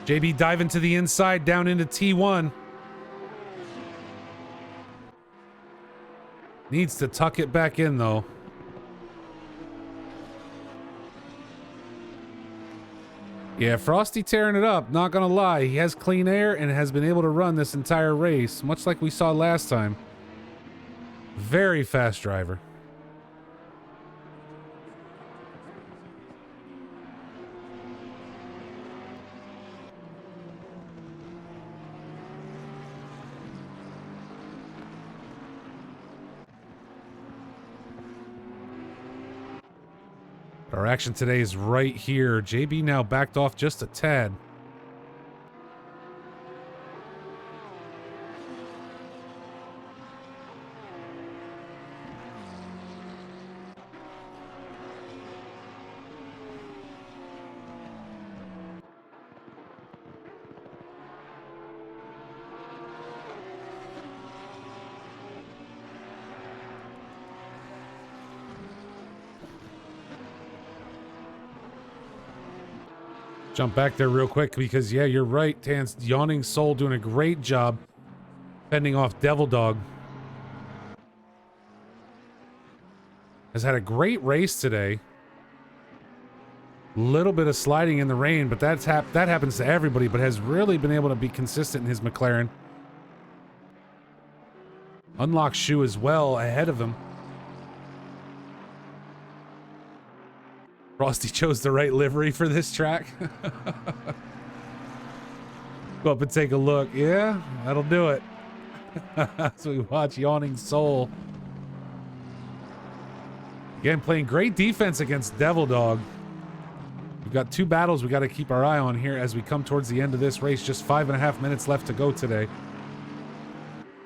JB diving to the inside, down into T1. Needs to tuck it back in, though. Yeah, Frosty tearing it up, not gonna lie. He has clean air and has been able to run this entire race, much like we saw last time. Very fast driver. Our action today is right here. JB now backed off just a tad. Jump back there real quick because, yeah, you're right, Tans. Yawning Soul doing a great job fending off Devil Dog. Has had a great race today. Little bit of sliding in the rain, but that happens to everybody, but has really been able to be consistent in his McLaren. Unlocked shoe as well ahead of him. Frosty chose the right livery for this track. Go up and take a look. Yeah, that'll do it. So we watch Yawning Soul. Again, playing great defense against Devil Dog. We've got 2 battles we got to keep our eye on here as we come towards the end of this race. Just 5.5 minutes left to go today.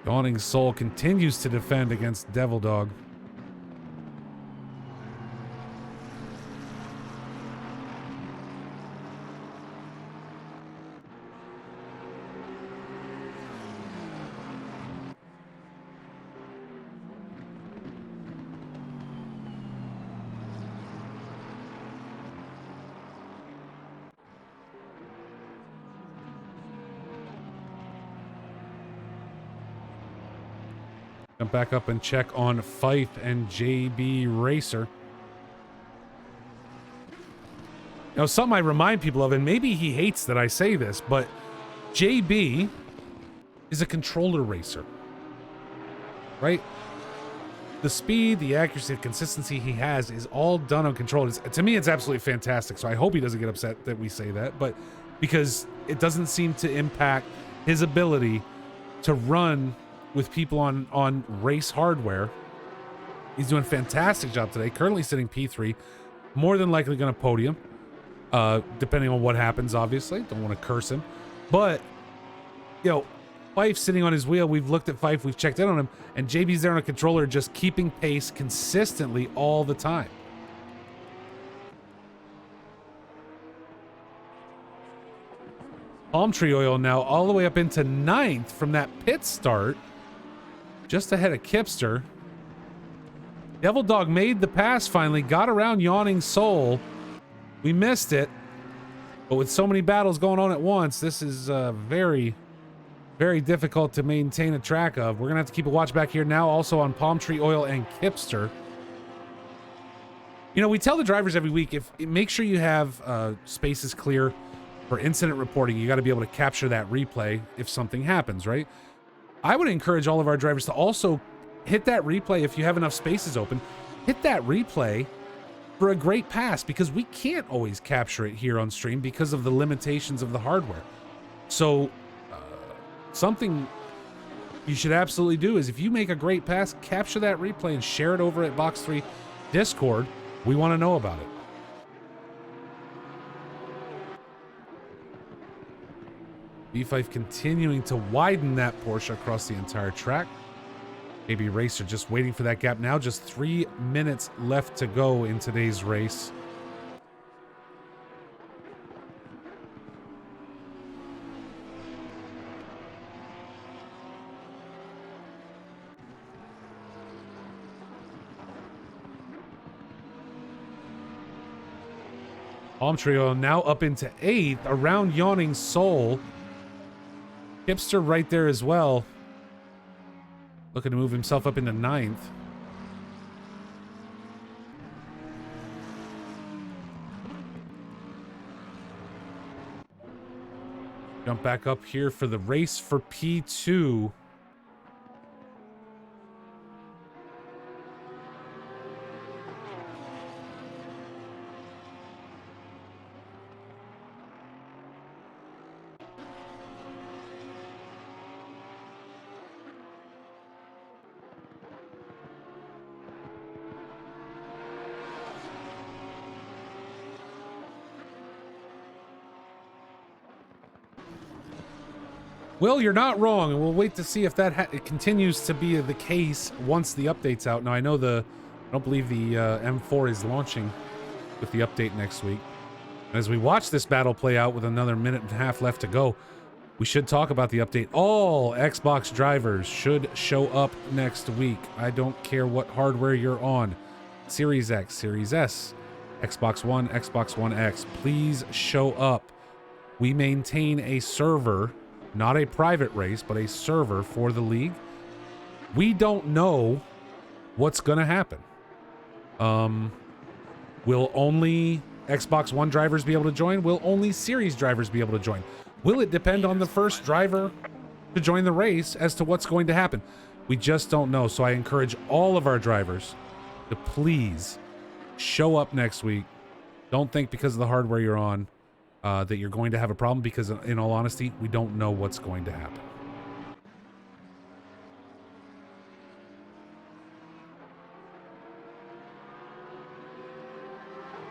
Yawning Soul continues to defend against Devil Dog. Jump back up and check on Fife and JB Racer. Now, something I remind people of, and maybe he hates that I say this, but JB is a controller racer, right? The speed, the accuracy, the consistency he has is all done on control. To me, it's absolutely fantastic. So I hope he doesn't get upset that we say that, but because it doesn't seem to impact his ability to run with people on race hardware. He's doing a fantastic job today. Currently sitting P3, more than likely going to podium, depending on what happens, obviously. Don't want to curse him. But, you know, Fife sitting on his wheel. We've looked at Fife. We've checked in on him. And JB's there on a controller just keeping pace consistently all the time. Palm Tree Oil now all the way up into 9th from that pit start. Just ahead of Kipster. Devil Dog made the pass finally, got around Yawning Soul. We missed it. But with so many battles going on at once, this is very, very difficult to maintain a track of. We're going to have to keep a watch back here now, also on Palm Tree Oil and Kipster. You know, we tell the drivers every week, make sure you have spaces clear for incident reporting. You got to be able to capture that replay if something happens, right? I would encourage all of our drivers to also hit that replay if you have enough spaces open. Hit that replay for a great pass because we can't always capture it here on stream because of the limitations of the hardware. So something you should absolutely do is if you make a great pass, capture that replay and share it over at Box 3 Discord. We want to know about it. B5 continuing to widen that Porsche across the entire track. AB Racer just waiting for that gap now. Just 3 minutes left to go in today's race. Palm Tree Oil now up into 8th around Yawning Soul. Kipster right there as well. Looking to move himself up into 9th. Jump back up here for the race for P2. Well, you're not wrong, and we'll wait to see if that it continues to be the case once the update's out. Now, I know I don't believe the M4 is launching with the update next week. And as we watch this battle play out with another minute and a half left to go, we should talk about the update. All Xbox drivers should show up next week. I don't care what hardware you're on. Series X, Series S, Xbox One, Xbox One X. Please show up. We maintain a server, not a private race, but a server for the league. We don't know what's going to happen. Will only Xbox One drivers be able to join? Will only Series drivers be able to join? Will it depend on the first driver to join the race as to what's going to happen? We just don't know. So I encourage all of our drivers to please show up next week. Don't think because of the hardware you're on that you're going to have a problem, because in all honesty, we don't know what's going to happen.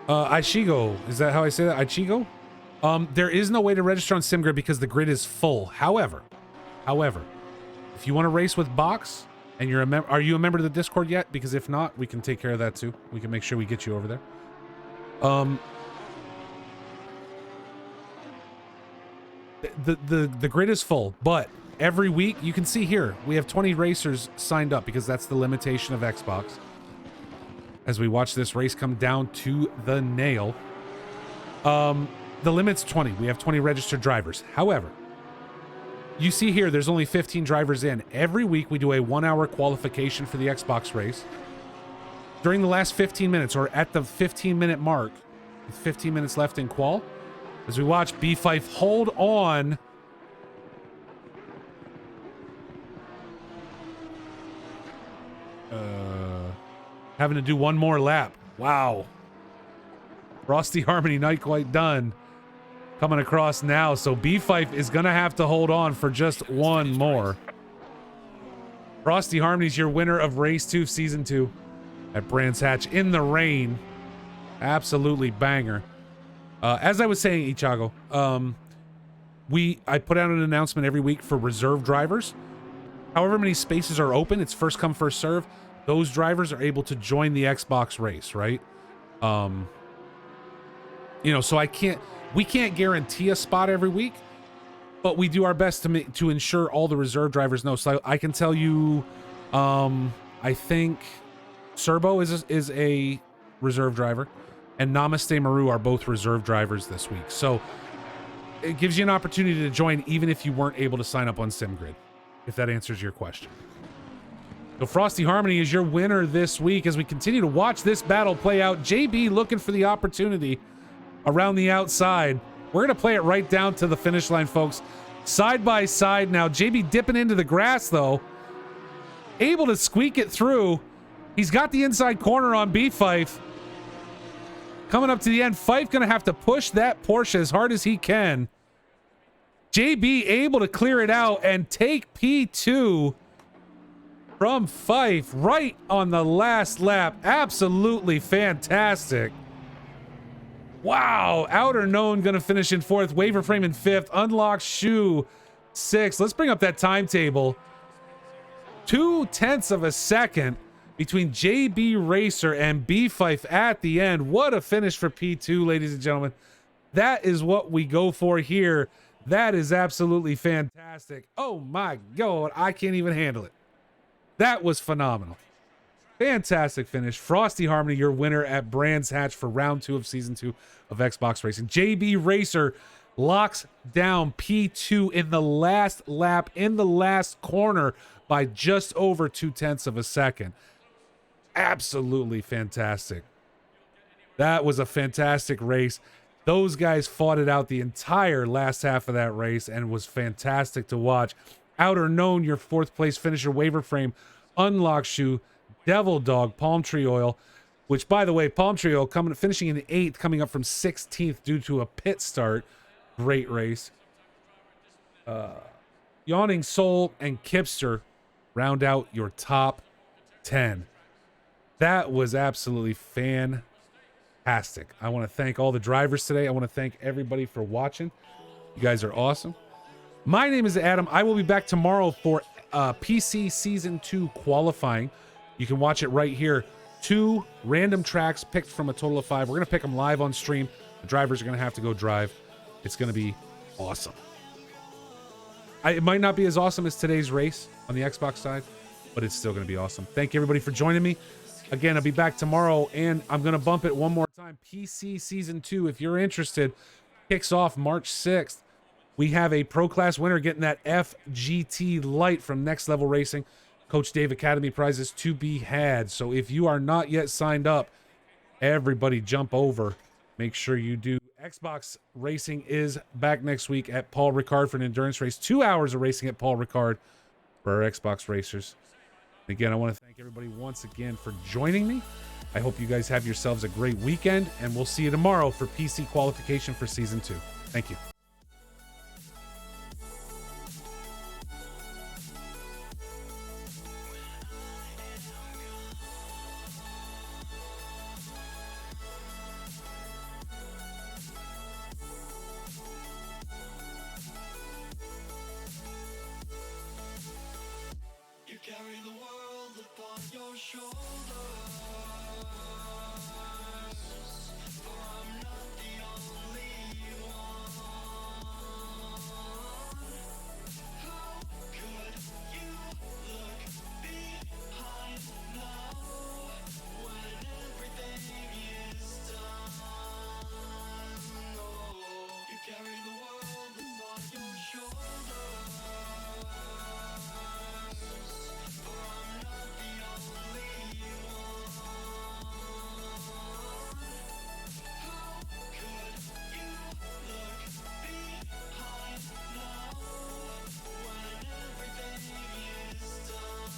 Ichigo, is that how I say that? Ichigo? There is no way to register on SimGrid because the grid is full. However, if you want to race with Box and you're are you a member of the Discord yet? Because if not, we can take care of that too. We can make sure we get you over there. The grid is full, but every week you can see here we have 20 racers signed up because that's the limitation of Xbox. As we watch this race come down to the nail, the limit's 20. We have 20 registered drivers. However, you see here there's only 15 drivers in. Every week we do a 1-hour qualification for the Xbox race. During the last 15 minutes, or at the 15-minute mark, with 15 minutes left in qual, as we watch B5 hold on. Having to do one more lap. Wow. Frosty Harmony not quite done. Coming across now, so B5 is going to have to hold on for just one more. Frosty Harmony's your winner of Race 2 Season 2 at Brands Hatch in the rain. Absolutely banger. As I was saying, Ichigo, I put out an announcement every week for reserve drivers. However many spaces are open, it's first come, first serve. Those drivers are able to join the Xbox race, right? So we can't guarantee a spot every week, but we do our best to ensure all the reserve drivers know. So I can tell you, I think Serbo is a reserve driver, and Namaste Maru are both reserve drivers this week. So it gives you an opportunity to join even if you weren't able to sign up on SimGrid, if that answers your question. So Frosty Harmony is your winner this week as we continue to watch this battle play out. JB looking for the opportunity around the outside. We're going to play it right down to the finish line, folks. Side by side now. JB dipping into the grass, though. Able to squeak it through. He's got the inside corner on B5. Coming up to the end, Fife going to have to push that Porsche as hard as he can. JB able to clear it out and take P2 from Fife right on the last lap. Absolutely fantastic. Wow. Outer Known going to finish in 4th. Waiver Frame in 5th. Unlocked Shoe 6th. Let's bring up that timetable. 0.2 of a second between JB Racer and B Fife at the end. What a finish for P2, ladies and gentlemen. That is what we go for here. That is absolutely fantastic. Oh my God. I can't even handle it. That was phenomenal. Fantastic finish. Frosty Harmony, your winner at Brands Hatch for round 2 of season 2 of Xbox Racing. JB Racer locks down P2 in the last lap, in the last corner, by just over 0.2 of a second. Absolutely fantastic. That was a fantastic race. Those guys fought it out the entire last half of that race and was fantastic to watch. Outer Known, your 4th place finisher. Waiver Frame, Unlock Shoe, Devil Dog, Palm Tree Oil, which, by the way, Palm Tree Oil finishing in 8th, coming up from 16th due to a pit start. Great race. Yawning Soul and Kipster round out your top 10. That was absolutely fantastic. I want to thank all the drivers today. I want to thank everybody for watching. You guys are awesome. My name is Adam. I will be back tomorrow for PC Season 2 qualifying. You can watch it right here. 2 random tracks picked from a total of 5. We're going to pick them live on stream. The drivers are going to have to go drive. It's going to be awesome. It might not be as awesome as today's race on the Xbox side, but it's still going to be awesome. Thank you, everybody, for joining me. Again, I'll be back tomorrow, and I'm going to bump it one more time. PC Season 2, if you're interested, kicks off March 6th. We have a Pro Class winner getting that FGT Light from Next Level Racing. Coach Dave Academy prizes to be had. So if you are not yet signed up, everybody jump over. Make sure you do. Xbox Racing is back next week at Paul Ricard for an endurance race. 2 hours of racing at Paul Ricard for our Xbox racers. Again, I want to thank everybody once again for joining me. I hope you guys have yourselves a great weekend, and we'll see you tomorrow for PC qualification for Season 2. Thank you. You carry the world upon your shoulders. For I'm not the only one. How could you look behind now when everything is done? Oh, you carry the world upon your shoulders. For I'm not the only one. How could you look behind now when everything is done?